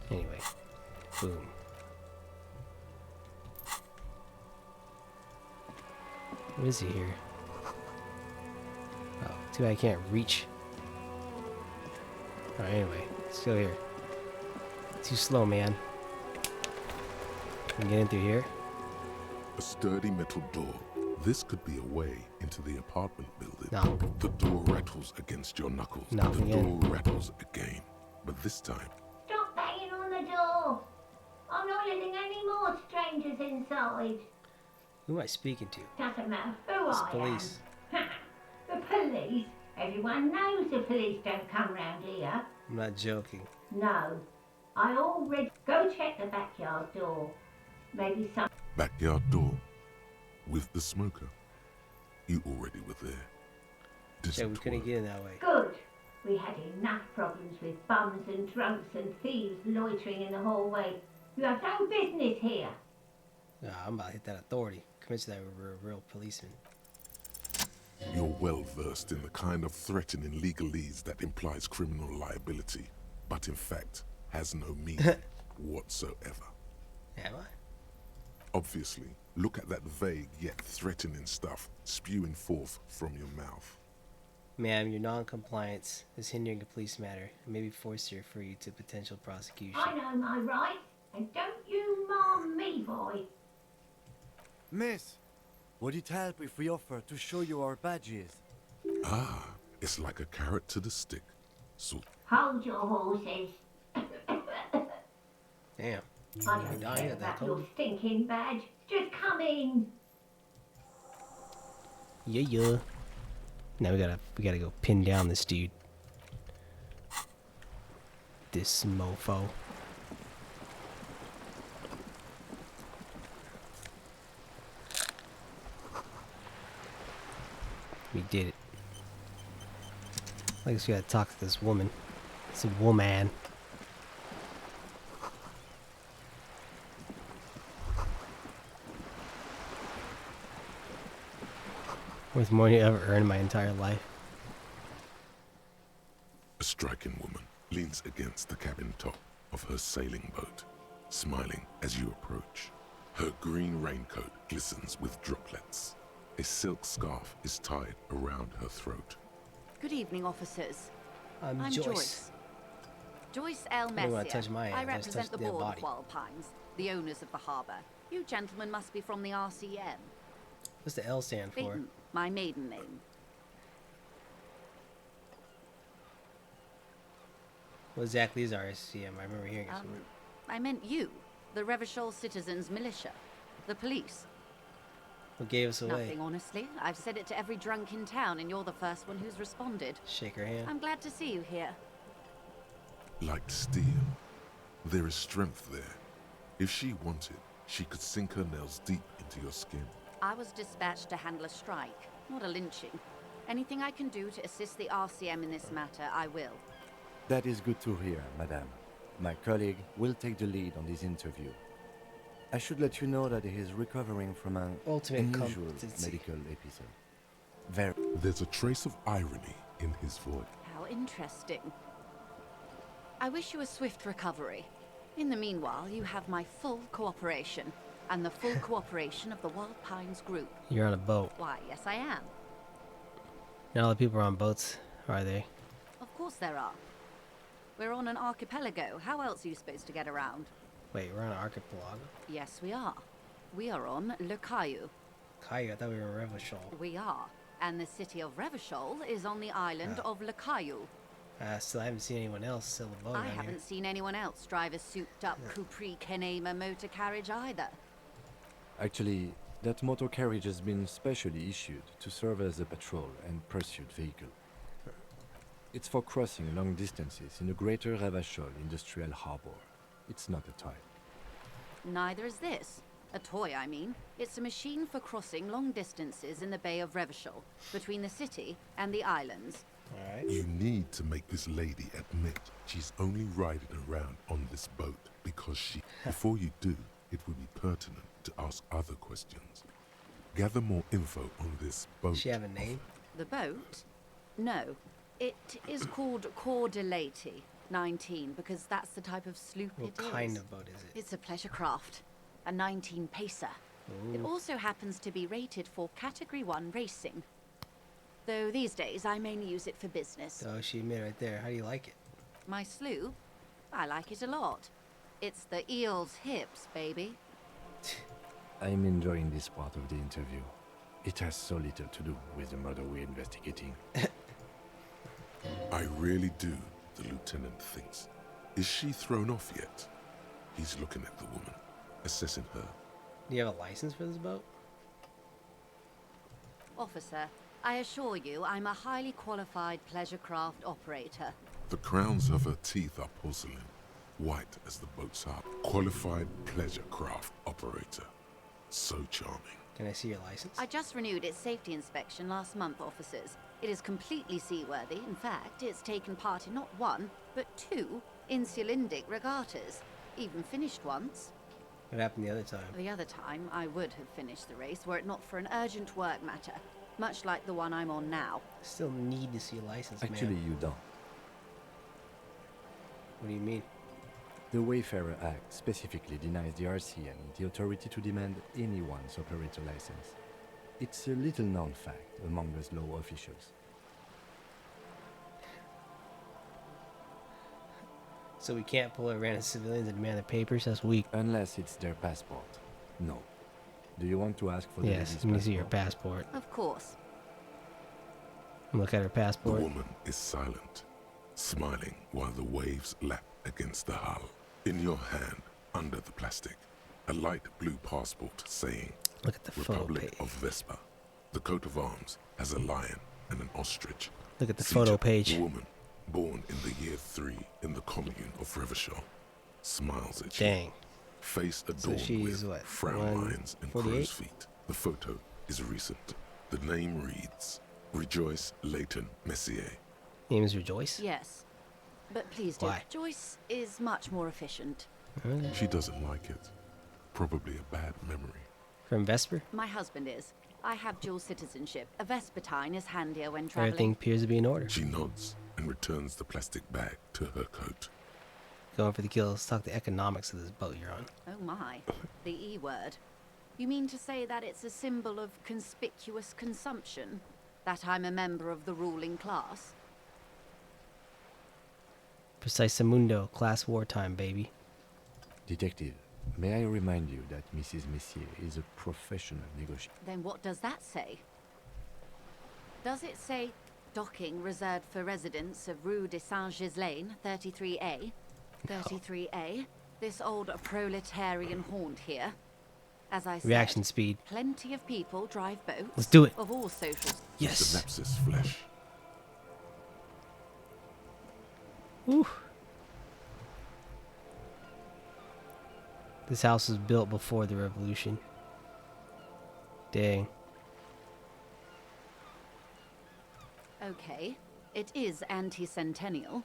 Anyway, boom. What is he here? Oh, too bad I can't reach. Alright, anyway, let's go here. Too slow, man. Can we get in through here? A sturdy metal door. This could be a way into the apartment building. No. The door rattles against your knuckles. Knock The again. door rattles again. But this time, Stop banging on the door. I'm not letting any more strangers inside. Who am I speaking to? Doesn't matter who It's I police. am. The police? Everyone knows the police don't come round here. I'm not joking. No. I already... Go check the backyard door. Maybe some... backyard door with the smoker. You already were there. Yeah, Didn't we couldn't work. get in that way. Good. We had enough problems with bums and drunks and thieves loitering in the hallway. You have no business here. Nah, I'm about to hit that authority. Convince that we're a real policeman. You're well versed in the kind of threatening legalese that implies criminal liability, but in fact has no meaning whatsoever. Am I? Obviously, look at that vague yet threatening stuff spewing forth from your mouth. Ma'am, your non-compliance is hindering a police matter and may be forced to refer you to potential prosecution. I know my rights, and don't you marm me, boy. Miss, would it help if we offer to show you our badges? Ah, it's like a carrot to the stick. So Hold your horses. Damn. I don't dying care at that about your cold. stinking badge. Just come in. Yeah. Now we gotta go pin down this dude. This mofo. We did it. I guess we gotta talk to this woman. It's a woman. Worth more than I ever earned in my entire life. a striking woman leans against the cabin top of her sailing boat, smiling as you approach. Her green raincoat glistens with droplets. A silk scarf is tied around her throat. Good evening, officers. I'm Joyce. Joyce L. You don't wanna Messier. touch my I hand, just represent touch the their board body. of Wild Pines, the owners of the harbour. You gentlemen must be from the RCM. What's the L stand for? Peyton, my maiden name. What exactly is RSCM? I remember hearing it somewhere. I meant you, the Revachol Citizens Militia, the police. What gave us away? Nothing, honestly. I've said it to every drunk in town, and you're the first one who's responded. Shake her hand. I'm glad to see you here. Like steel, there is strength there. If she wanted, she could sink her nails deep into your skin. I was dispatched to handle a strike, not a lynching. Anything I can do to assist the RCM in this matter, I will. That is good to hear, madame. My colleague will take the lead on this interview. I should let you know that he is recovering from an Ultimate unusual competency. medical episode. Very. There's a trace of irony in his voice. How interesting. I wish you a swift recovery. In the meanwhile, you have my full cooperation, and the full cooperation of the Wild Pines group. You're on a boat. Why, yes I am. Not all the people are on boats, are they? Of course there are. We're on an archipelago. How else are you supposed to get around? Wait, we're on an archipelago? Yes, we are. We are on Le Caillou. Caillou? I thought we were in Revachol. We are. And the city of Revachol is on the island of Le Caillou. Still, I haven't seen anyone else sail a boat I around here. haven't seen anyone else drive a souped-up Capri Kenema motor carriage either. Actually, that motor carriage has been specially issued to serve as a patrol and pursuit vehicle. It's for crossing long distances in the greater Revachol industrial harbor. It's not a toy. Neither is this. A toy, I mean. It's a machine for crossing long distances in the Bay of Revachol, between the city and the islands. Alright. You need to make this lady admit she's only riding around on this boat because she... Before you do, it would be pertinent to ask other questions. Gather more info on this boat. Does she have a name? The boat? No. It is called Cordelati 19 because that's the type of sloop it is. What kind of boat is it? It's a pleasure craft. A 19 pacer. It also happens to be rated for Category 1 racing. Though these days I mainly use it for business. Oh, she admitted right there. How do you like it? My sloop? I like it a lot. It's the eel's hips, baby. I'm enjoying this part of the interview. It has so little to do with the murder we're investigating. I really do, the lieutenant thinks. Is she thrown off yet? He's looking at the woman, assessing her. Do you have a license for this boat? Officer, I assure you I'm a highly qualified pleasure craft operator. The crowns of her teeth are porcelain, white as the boat's hull. Qualified pleasure craft operator. So charming. Can I see your license? I just renewed its safety inspection last month, officers. It is completely seaworthy. In fact, it's taken part in not one, but 2 insulindic regattas. Even finished once. What happened the other time? The other time, I would have finished the race were it not for an urgent work matter, much like the one I'm on now. Still need to see a license, Actually, man. you don't. What do you mean? The Wayfarer Act specifically denies the RCN the authority to demand anyone's operator license. It's a little-known fact among us law officials. So we can't pull at random civilians and demand their papers? That's weak. Unless it's their passport. No. Do you want to ask for the Yes, lady's let me see passport? your passport. Of course. Look at her The passport. woman is silent, smiling while the waves lap against the hull. In your hand, under the plastic, a light blue passport saying, Look at the photo Republic page. of Vespa. The coat of arms has a lion and an ostrich. Look at the Featured photo page. The woman, born in the year 3 in the commune of Revachol, smiles at Dang. you. Face adorned she's with what, frown lines and 148? crow's feet. The photo is recent. The name reads, Rejoice Leighton Messier. Name is Rejoice? Yes. But please don't. Why? Joyce is much more efficient. Okay. She doesn't like it. Probably a bad memory. From Vesper? My husband is. I have dual citizenship. A Vespertine is handier when traveling. Everything appears to be in order. She nods and returns the plastic bag to her coat. Going for the kill. Let's talk the economics of this boat you're on. Oh my. The E word. You mean to say that it's a symbol of conspicuous consumption? That I'm a member of the ruling class? Precisamundo, class wartime, baby. Detective, may I remind you that Mrs. Messier is a professional negotiator? Then what does that say? Does it say docking reserved for residents of Rue de Saint-Ghislain, 33A? 33A? This old proletarian haunt here? As I said, Reaction speed. plenty of people drive boats. Let's do it. Of all socials. Yes. Synapses flesh. Woo. This house was built before the revolution. Dang. Okay, it is anti-centennial.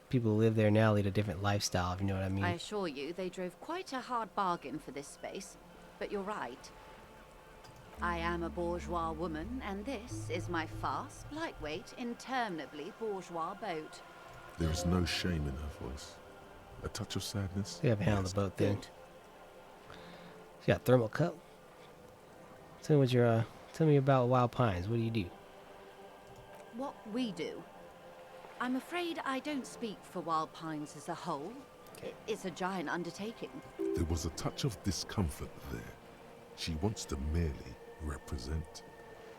People who live there now lead a different lifestyle, if you know what I mean. I assure you, they drove quite a hard bargain for this space. But you're right. I am a bourgeois woman, and this is my fast, lightweight, interminably bourgeois boat. There is no shame in her voice. A touch of sadness. We have handled Yes. the boat then. She got thermal cup. Tell me what your tell me about Wild Pines. What do you do? what we do. I'm afraid I don't speak for Wild Pines as a whole. It's a giant undertaking. There was a touch of discomfort there. She wants to merely represent.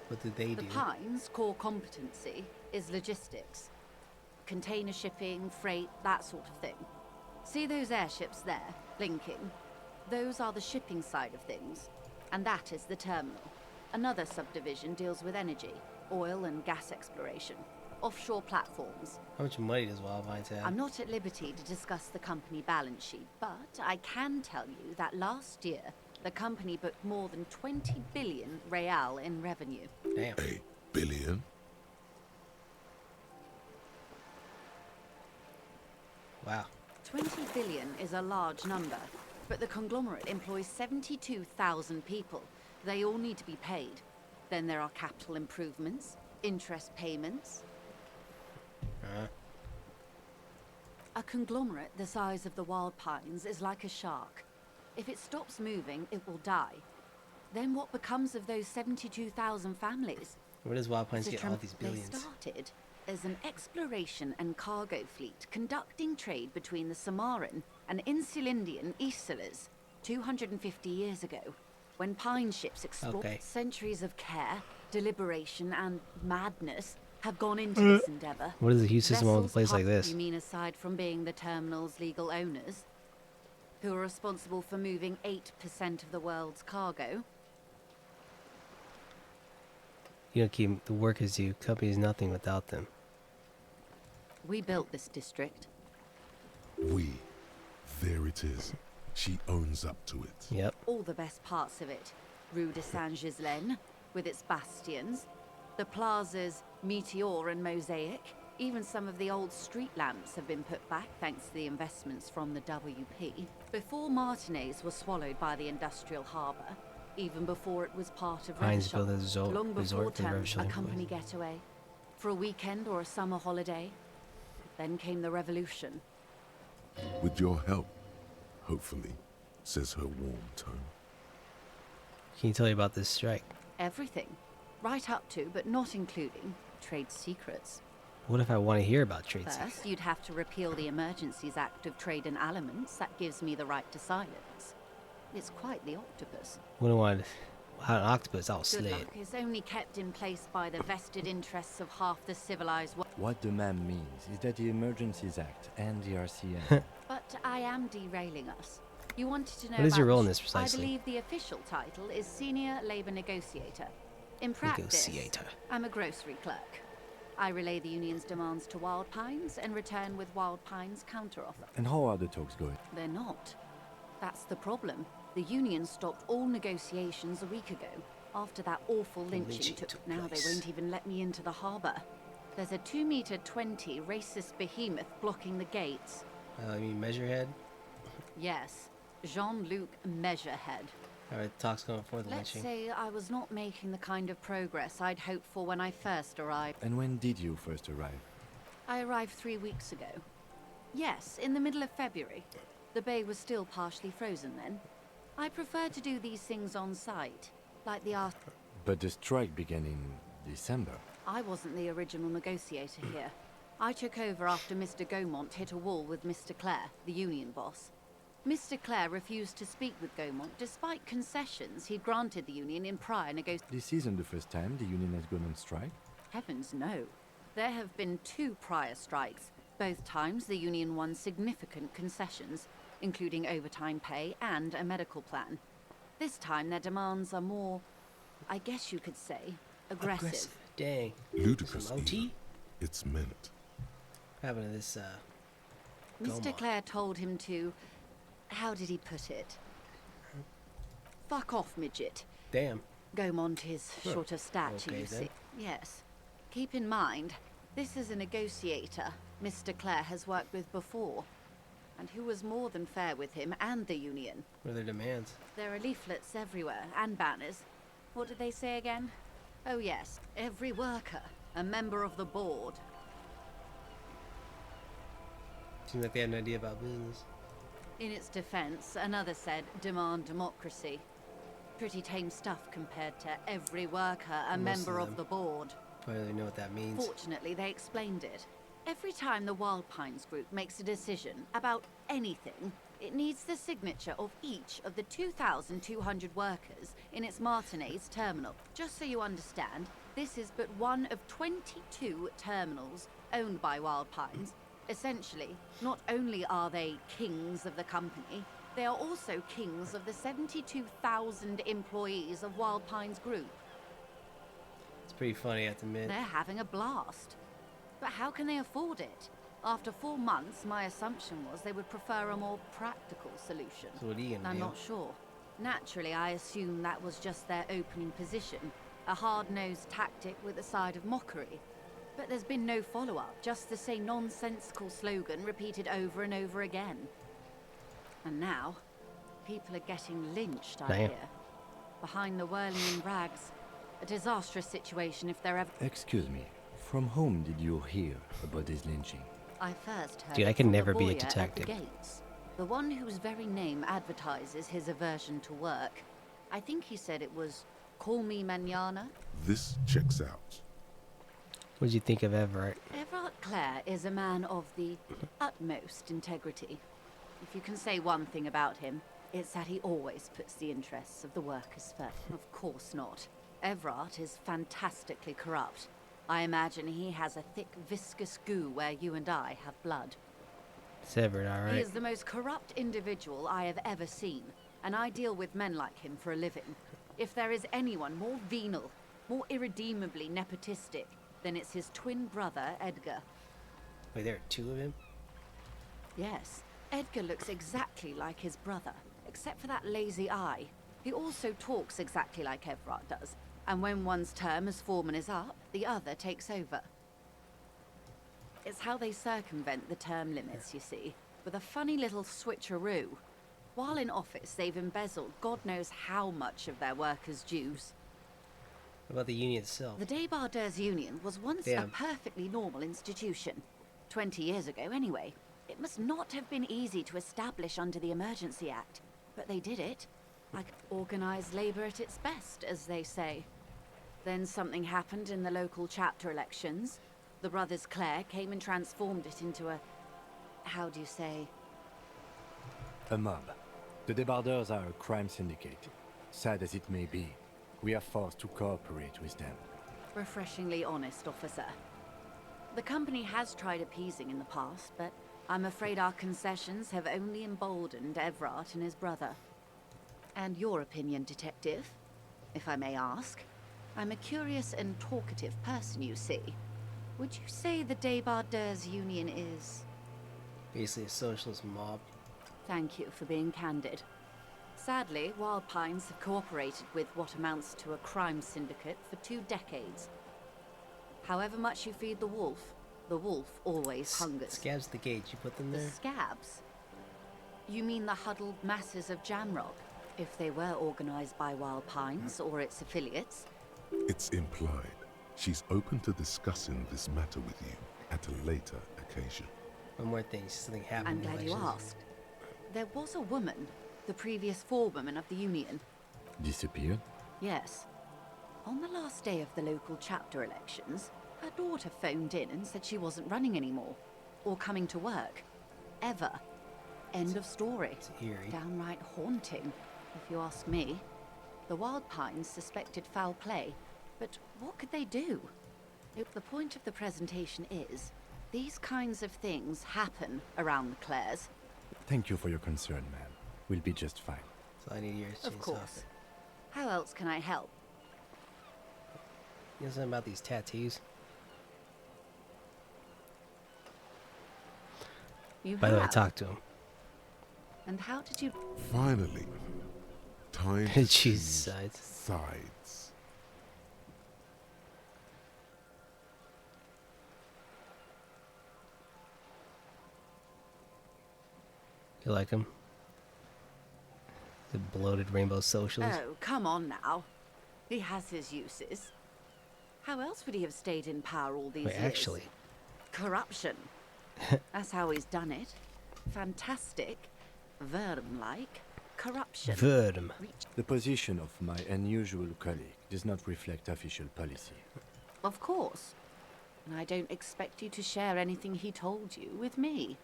What did they The do? Pines' core competency is logistics. Container shipping, freight, that sort of thing. See those airships there, blinking? Those are the shipping side of things. And that is the terminal. Another subdivision deals with energy, oil and gas exploration, offshore platforms. How much money does Wild Pines have? I'm not at liberty to discuss the company balance sheet, but I can tell you that last year, the company booked more than 20 billion real in revenue. Damn. A billion? Wow. 20 billion is a large number, but the conglomerate employs 72,000 people. They all need to be paid. Then there are capital improvements, interest payments. A conglomerate the size of the Wild Pines is like a shark. If it stops moving, it will die. Then what becomes of those 72,000 families? Where does Wild Pines get all these billions? They started as an exploration and cargo fleet conducting trade between the Samaran and Insulindian Isolas 250 years ago. When pine ships explored, centuries of care, deliberation, and madness have gone into this endeavor. What is the huge system of a place like this? You mean aside from being the terminal's legal owners, who are responsible for moving 8% of the world's cargo? You know, Keem, the workers do. Company is nothing without them. We built this district. We. There it is. She owns up to it. Yep. All the best parts of it. Rue de Saint-Ghislain, with its bastions. The plazas Meteor and Mosaic. Even some of the old street lamps have been put back thanks to the investments from the WP. Before Martinez was swallowed by the industrial harbour, even before it was part of Pines built a Revachol, long before resort for the term, Revachol a company getaway, for a weekend or a summer holiday. Then came the revolution. With your help, hopefully, says her warm tone. Can you tell me about this strike? Everything. Right up to, but not including, trade secrets. What if I want to hear about trade secrets? First, you'd have to repeal the Emergencies Act of Trade and Aliments. That gives me the right to silence. It's quite the octopus. Wouldn't want an octopus. I'll Good slay it. luck is only kept in place by the vested interests of half the civilized world. What the ma'am means is that the Emergencies Act and the RCM. But I am derailing us. You wanted to know What is your about role in this precisely? I believe the official title is Senior Labor Negotiator. In practice, Negotiator. I'm a grocery clerk. I relay the union's demands to Wild Pines and return with Wild Pines' counteroffer. And how are the talks going? They're not. That's the problem. The union stopped all negotiations a week ago, after that awful lynching took Now place. they won't even let me into the harbour. There's a 2-meter-20 racist behemoth blocking the gates. I mean, Measurehead? Yes, Jean-Luc Measurehead. Alright, talk's going for the Let's lynching. say I was not making the kind of progress I'd hoped for when I first arrived. And when did you first arrive? I arrived 3 weeks ago. Yes, in the middle of February. The bay was still partially frozen then. I prefer to do these things on site, like the art. But the strike began in December. I wasn't the original negotiator here. I took over after Mr. Gaumont hit a wall with Mr. Clare, the union boss. Mr. Clare refused to speak with Gaumont despite concessions he'd granted the union in prior negotiations. This isn't the first time the union has gone on strike. Heavens no. There have been 2 prior strikes. Both times the union won significant concessions, including overtime pay and a medical plan. This time their demands are more, I guess you could say, aggressive. Dang. Ludicrous Some OT? even. It's meant. What happened to this, Mr. Gaumont? Clare told him to, how did he put it? Fuck off, midget. Damn. Gaumont is Huh. short of stature, Okay, you then. see. Yes. Keep in mind, this is a negotiator Mr. Clare has worked with before, and who was more than fair with him and the union. What are their demands? There are leaflets everywhere, and banners. What did they say again? Oh yes, every worker, a member of the board. Seems like they had an idea about business. In its defense, another said, demand democracy. Pretty tame stuff compared to every worker, a Most member of of the board. I don't really know what that means. Fortunately, they explained it. Every time the Wild Pines group makes a decision about anything, it needs the signature of each of the 2,200 workers in its Martinez terminal. Just so you understand, this is but one of 22 terminals owned by Wild Pines. Essentially, not only are they kings of the company, they are also kings of the 72,000 employees of Wild Pines Group. It's pretty funny, I have to admit. They're having a blast. But how can they afford it? After 4 months, my assumption was they would prefer a more practical solution. So what are you gonna I'm do? not sure. Naturally, I assume that was just their opening position, a hard-nosed tactic with a side of mockery. But there's been no follow-up, just the same nonsensical slogan repeated over and over again. And now, people are getting lynched, I Damn. hear. Behind the whirling in rags. A disastrous situation if they're ever... Excuse me, from whom did you hear about this lynching? I first heard Dude, I it can from never the be a lawyer at the detective. gates. The one whose very name advertises his aversion to work. I think he said it was, "Call me mañana." This checks out. What did you think of Everett? Everard Clare is a man of the utmost integrity. If you can say one thing about him, it's that he always puts the interests of the workers first. Of course not. Everard is fantastically corrupt. I imagine he has a thick, viscous goo where you and I have blood. It's Everett, He alright. is the most corrupt individual I have ever seen, and I deal with men like him for a living. If there is anyone more venal, more irredeemably nepotistic, then it's his twin brother, Edgar. Wait, there are two of him? Yes, Edgar looks exactly like his brother, except for that lazy eye. He also talks exactly like Everard does, and when one's term as foreman is up, the other takes over. It's how they circumvent the term limits, you see, with a funny little switcheroo. While in office, they've embezzled God knows how much of their workers' dues. What about the union itself? The Débardeurs Union was once a Damn. perfectly normal institution. 20 years ago, anyway. It must not have been easy to establish under the Emergency Act, but they did it. Like organized labor at its best, as they say. Then something happened in the local chapter elections. The brothers Clare came and transformed it into a... how do you say? A mob. The Débardeurs are a crime syndicate. Sad as it may be, we are forced to cooperate with them. Refreshingly honest, officer. The company has tried appeasing in the past, but I'm afraid our concessions have only emboldened Everard and his brother. And your opinion, detective, if I may ask? I'm a curious and talkative person, you see. Would you say the Débardeurs Union is... Basically a socialist mob. Thank you for being candid. Sadly, Wild Pines have cooperated with what amounts to a crime syndicate for 2 decades. However much you feed the wolf always hungers. Scabs the gauge, you put them The there? scabs? You mean the huddled masses of Jamrock, if they were organized by Wild Pines or its affiliates? It's implied. She's open to discussing this matter with you at a later occasion. One more thing, something happened. I'm in the glad you elections. asked. There was a woman, the previous forewoman of the union. Disappeared? Yes. On the last day of the local chapter elections, her daughter phoned in and said she wasn't running anymore, or coming to work. Ever. End of story. It's eerie. Downright haunting, if you ask me. The Wild Pines suspected foul play, but what could they do? The point of the presentation is, these kinds of things happen around the Clares. Thank you for your concern, ma'am. We'll be just fine. So I need yours. Of course. How else can I help? You know something about these tattoos? You By the way, I have? talked to him. And how did you... Finally, time to Choose choose sides. sides. You like him? The bloated rainbow socialist. Oh, come on now. He has his uses. How else would he have stayed in power all these Wait, years? actually. Corruption. That's how he's done it. Fantastic. Verdum-like. Corruption. Verdum. The position of my unusual colleague does not reflect official policy. Of course. And I don't expect you to share anything he told you with me.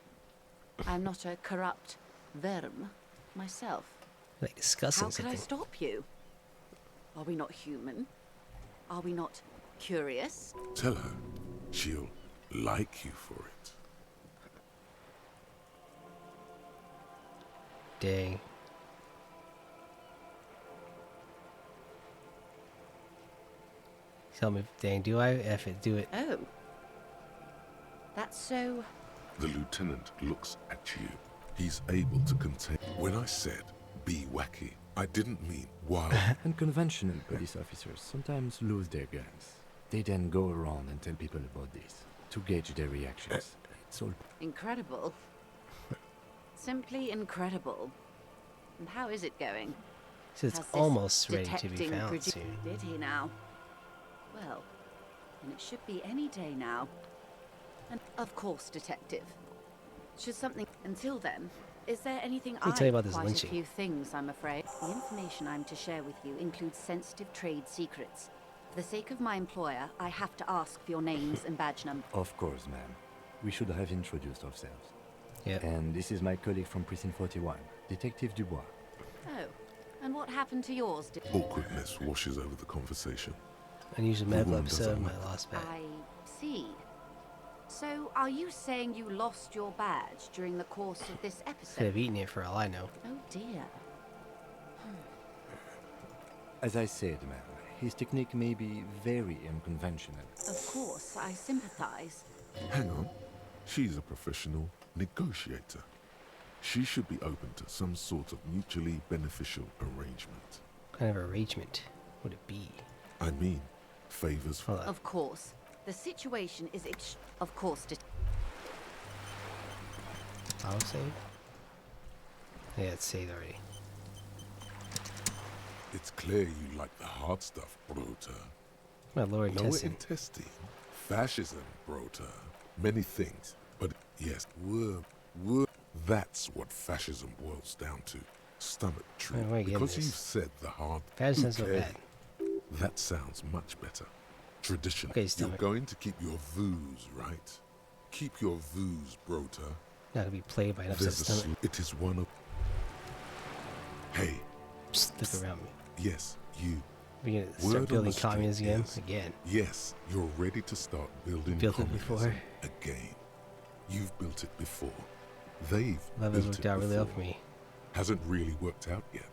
I'm not a corrupt verm myself. Like discussing How could something. I stop you? Are we not human? Are we not curious? Tell her she'll like you for it. Dang. Tell me, dang, do I F it, do it? Oh. That's so... The lieutenant looks at you. He's able to contain. When I said be wacky, I didn't mean wild. Unconventional police officers sometimes lose their guns. They then go around and tell people about this to gauge their reactions. It's all incredible. Simply incredible. And how is it going? So it's Has this almost ready to be detecting found soon. Did he now? Well, then it should be any day now. And of course, detective. Should something... Until then, is there anything Let me tell you about this quite lynching. a few things, I'm afraid. The information I'm to share with you includes sensitive trade secrets. For the sake of my employer, I have to ask for your names and badge number. Of course, ma'am. We should have introduced ourselves. Yeah. And this is my colleague from Precinct 41, Detective Dubois. Oh, and what happened to yours? Awkwardness washes over the conversation. Unusual The medical woman doesn't episode, my like- lost bag. I see. So, are you saying you lost your badge during the course of this Could episode? have eaten it for all I know. Oh dear. As I said, ma'am, his technique may be very unconventional. Of course, I sympathize. Hang on. She's a professional negotiator. She should be open to some sort of mutually beneficial arrangement. What kind of arrangement would it be? I mean, favors for... Of course. The situation is of course Auto save? Yeah, it's saved already. It's clear you like the hard stuff, Brota. My lower Lower intestine. intestine. Fascism, Brota. Many things. But yes, that's what fascism boils down to. Stomach tree. Where am I getting Because this? you've said the hard... Fascism sounds so Okay. bad. That sounds much better. Tradition. Okay, You're stomach. going to keep your vooz, right? Keep your vooz, Brota. Not gonna be played by an upset There's a stomach. it is one of... Hey. Stick around me. Yes, you. We're gonna Word start on building the street communes again? is, Again. Yes, you're ready to start building Built it communism before. again. You've built it before. They've Love built has worked it out really well before. for me. Hasn't really worked out yet.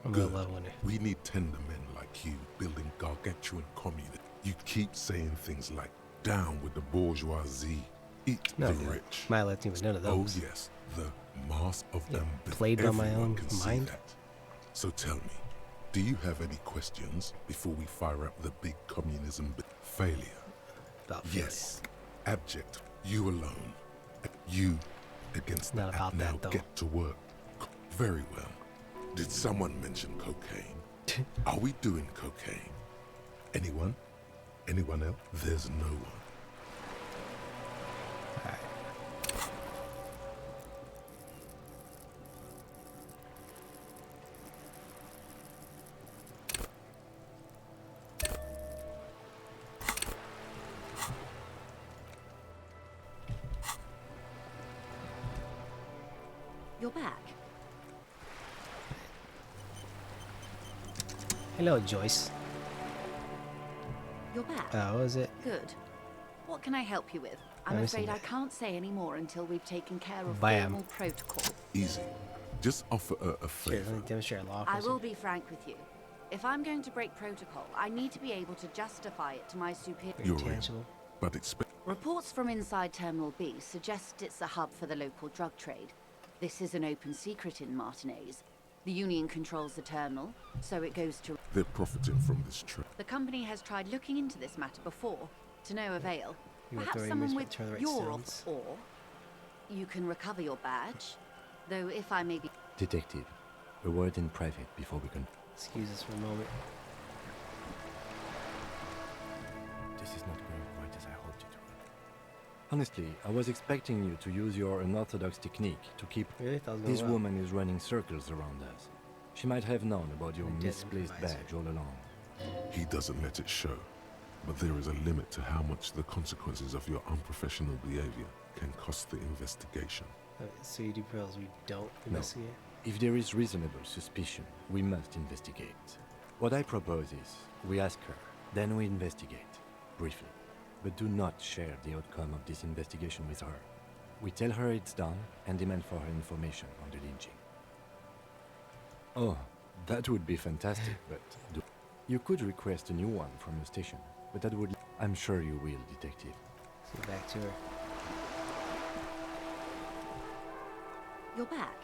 I'm a Good. love winner. We need tender men like you building gargantuan communism. You keep saying things like, down with the bourgeoisie, eat No, the dude. rich. My left team with none of Oh those. yes, the mass of Yeah, them. played by my Everyone own can see mind. that. So tell me, do you have any questions before we fire up the big communism failure? About Yes, abject, you alone. You against Not the about now that, though. get to work. Very well. Did someone mention cocaine? Are we doing cocaine? Anyone? Anyone else? There's no one. You're back. Hello, Joyce. You're back. What was it? Good. What can I help you with? I'm I'm afraid missing I can't say any more until we've taken care of Bam. formal protocol. Easy. Just offer her a Here, favor. let me demonstrate law. I will be frank with you. If I'm going to break protocol, I need to be able to justify it to my superior. You're in, but expect. Reports from inside Terminal B suggest it's a hub for the local drug trade. This is an open secret in Martinez. The Union controls the terminal, so it goes to... They're profiting from this trip. The company has tried looking into this matter before, to no avail. You Perhaps authority someone must with return the right your stones. or you can recover your badge. Though if I may be... Detective, a word in private before we can... Excuse us for a moment. This is not going quite as I hoped it would. Honestly, I was expecting you to use your unorthodox technique to keep... Really? That was going This well. woman is running circles around us. She might have known about your My dead misplaced supervisor. badge all along. He doesn't let it show. But there is a limit to how much the consequences of your unprofessional behavior can cost the investigation. So you do pearls, we don't No. investigate? If there is reasonable suspicion, we must investigate. What I propose is, we ask her, then we investigate, briefly. But do not share the outcome of this investigation with her. We tell her it's done and demand for her information on the lynching. Oh, that would be fantastic, but you could request a new one from the station, but that would... I'm sure you will, detective. So back to her. You're back.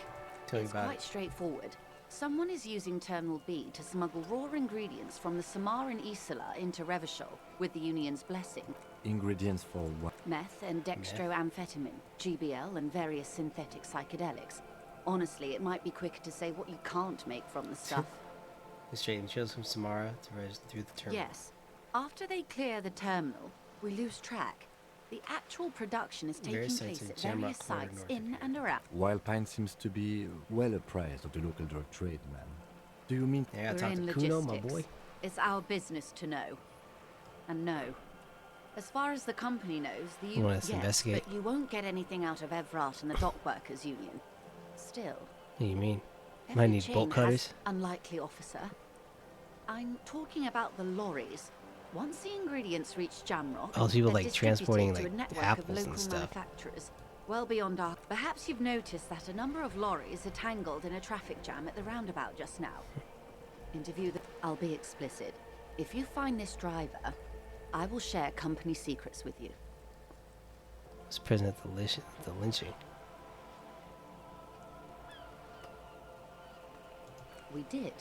Tell me It's about quite it. straightforward. Someone is using Terminal B to smuggle raw ingredients from the Samar and Isola into Revachol with the Union's blessing. Ingredients for what? Meth and dextroamphetamine, GBL and various synthetic psychedelics. Honestly, it might be quicker to say what you can't make from the stuff. Straight and shows from Samara to through the terminal. Yes. After they clear the terminal, we lose track. The actual production is taking Various place sites at in various Jamrock Corridor sites north of in and around. Wild Pine seems to be well apprised of the local drug trade, ma'am. Do you mean... Yeah, I We're talked to in Cuno, my logistics. boy. It's our business to know. And no. As far as the company knows, the You want us to yes, investigate? but you won't get anything out of Evrart and the Dock Workers Union. Still, What do you mean? every Might need chain bolt has cutters? unlikely officer. I'm talking about the lorries. Once the ingredients reach Jamrock, Oh, so people, they're like, transporting, distributed to like, a network apples of and local stuff. manufacturers, well beyond our... Perhaps you've noticed that a number of lorries are tangled in a traffic jam at the roundabout just now. Interview the... I'll be explicit. If you find this driver, I will share company secrets with you. Was present at the lynching. We did.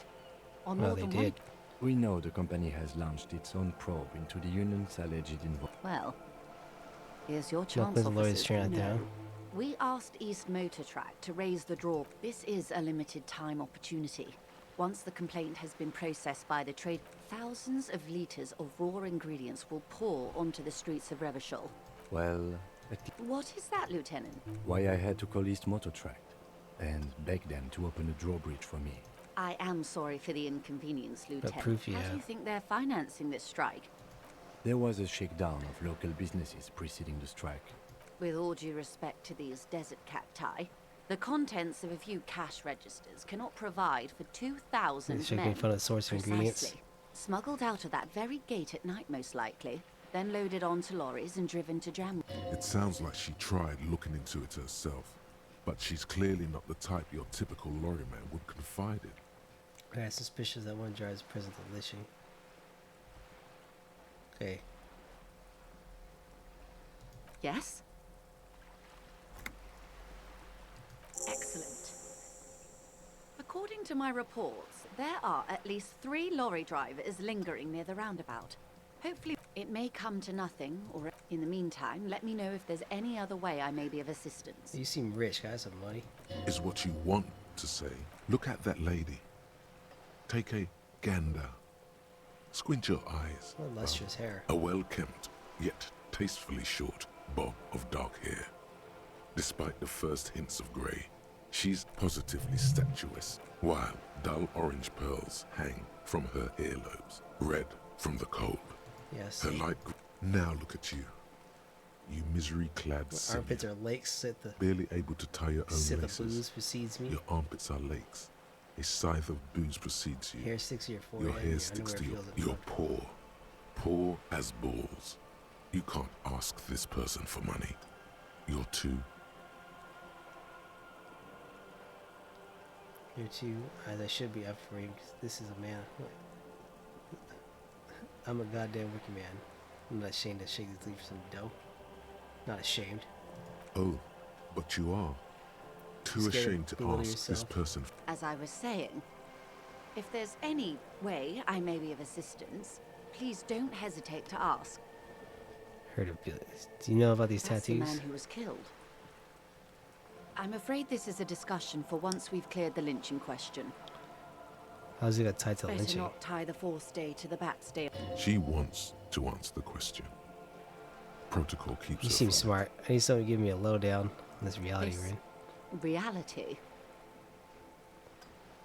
On Well, more they than did. We know the company has launched its own probe into the Union's alleged involvement. Well, here's your chance, Welcome to Lawyers officers. Train out there. No. We asked East Motor Track to raise the draw. This is a limited time opportunity. Once the complaint has been processed by the trade, thousands of litres of raw ingredients will pour onto the streets of Revachol. Well, What is that, Lieutenant? why I had to call East Motor Tract and beg them to open a drawbridge for me. I am sorry for the inconvenience, Lieutenant. proof you How do you have? think they're financing this strike? There was a shakedown of local businesses preceding the strike. With all due respect to these desert cacti, the contents of a few cash registers cannot provide for 2,000 He's making men. fun of the source of ingredients. Precisely. Smuggled out of that very gate at night, most likely, then loaded onto lorries and driven to Jam. It sounds like she tried looking into it herself, but she's clearly not the type your typical lorryman would confide in. I got suspicious that one driver is present at the lynching. Okay. Yes? Excellent. According to my reports, there are at least 3 lorry drivers lingering near the roundabout. Hopefully, it may come to nothing, or in the meantime, let me know if there's any other way I may be of assistance. You seem rich, guys. Some money. Is what you want to say. Look at that lady. Take a gander. Squint your eyes. What lustrous hair. A well-kempt, yet tastefully short bob of dark hair. Despite the first hints of grey, she's positively statuesque, while dull orange pearls hang from her earlobes, red from the cold. Yes. Her light... Now look at you. You misery-clad My armpits are lakes. Sit the barely able to tie your own sip of laces. booze precedes me. Your armpits are lakes. A scythe of booze precedes you. Hair sticks to your forehead. Your and hair your sticks to underwear your... feels You're poor. Poor as balls. You can't ask this person for money. You're too... You're too, as I should be up for you, 'cause this is a man. I'm a goddamn wicked man. I'm not ashamed to shake this leaf for some dough. Not ashamed. Oh, but you are. Too Scared to ashamed to belittle ask this yourself? person... As I was saying, if there's any way I may be of assistance, please don't hesitate to ask. Heard of this. Do you know about these That's the tattoos? man who was killed. I'm afraid this is a discussion for once we've cleared the lynching question. How's it got tied to Better lynching? not tie the fourth day to the bat stay. She wants to answer the question. Protocol keeps You her seem from... smart. I need someone to give me a lowdown on this reality This we're in. reality.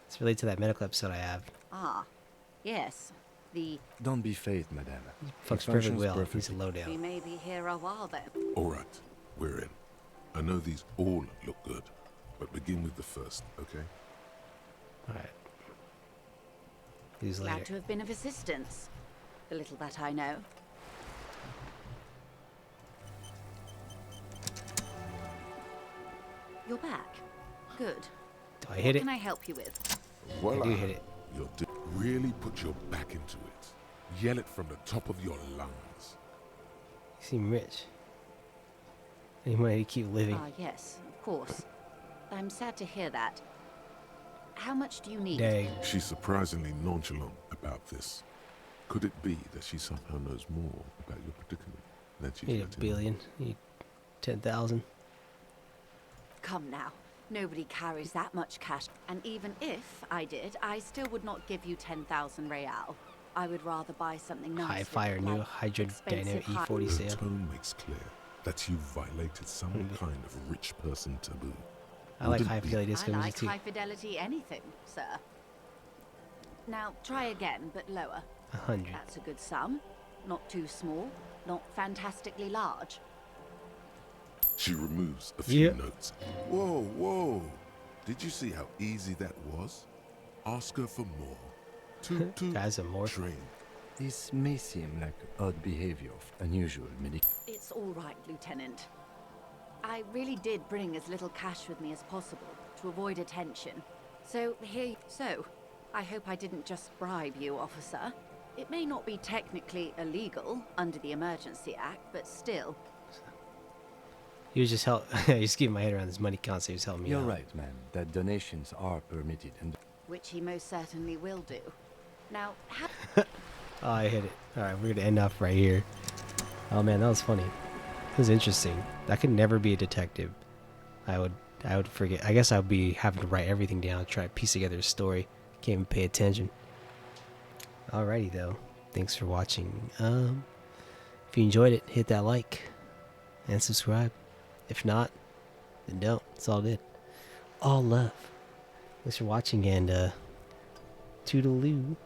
It's related to that medical episode I have. Ah, yes. the... Don't be phased, madame. Fucks It perfect functions well. He's a perfectly. We lowdown. may be here a while then. All right, we're in. I know these all look good, but begin with the first, okay? Alright. Who's Glad later? to have been of assistance. The little that I know. You're back. Good. Do I hit What it? can I help you with? Voila. I do hit it. Really put your back into it. Yell it from the top of your lungs. You seem rich. And you might keep living. Ah, yes, of course. I'm sad to hear that. How much do you need? Dang. She's surprisingly nonchalant about this. Could it be that she somehow knows more about your predicament than she's Need letting a billion. Need 10,000. Come now. Nobody carries that much cash. And even if I did, I still would not give you 10,000 real. I would rather buy something nice. High fire, new hydrodynamic E40 Her sale. tone makes clear that you violated some kind of rich person taboo. I like Would it high be- fidelity disco I music like too. high fidelity anything, sir. Now, try again, but lower. 100. That's a good sum. Not too small, not fantastically large. She removes a few Yeah. notes. Whoa, whoa. Did you see how easy that was? Ask her for more. Guys are more train. This may seem like odd behavior of unusual medic. It's all right, Lieutenant. I really did bring as little cash with me as possible to avoid attention. So I hope I didn't just bribe you, officer. It may not be technically illegal under the Emergency Act, but still. He was just help. Just keeping my head around this money concept. He was helping me You're out. right, man. That donations are permitted and Which he most certainly will do. Now, how... Oh, I hit it. Alright, we're gonna end off right here. Oh man, that was funny. It was interesting. I could never be a detective. I would forget. I guess I would be having to write everything down, try to piece together a story. Can't even pay attention. Alrighty though. Thanks for watching. If you enjoyed it, hit that like and subscribe. If not, then don't. It's all good. All love. Thanks for watching and toodaloo.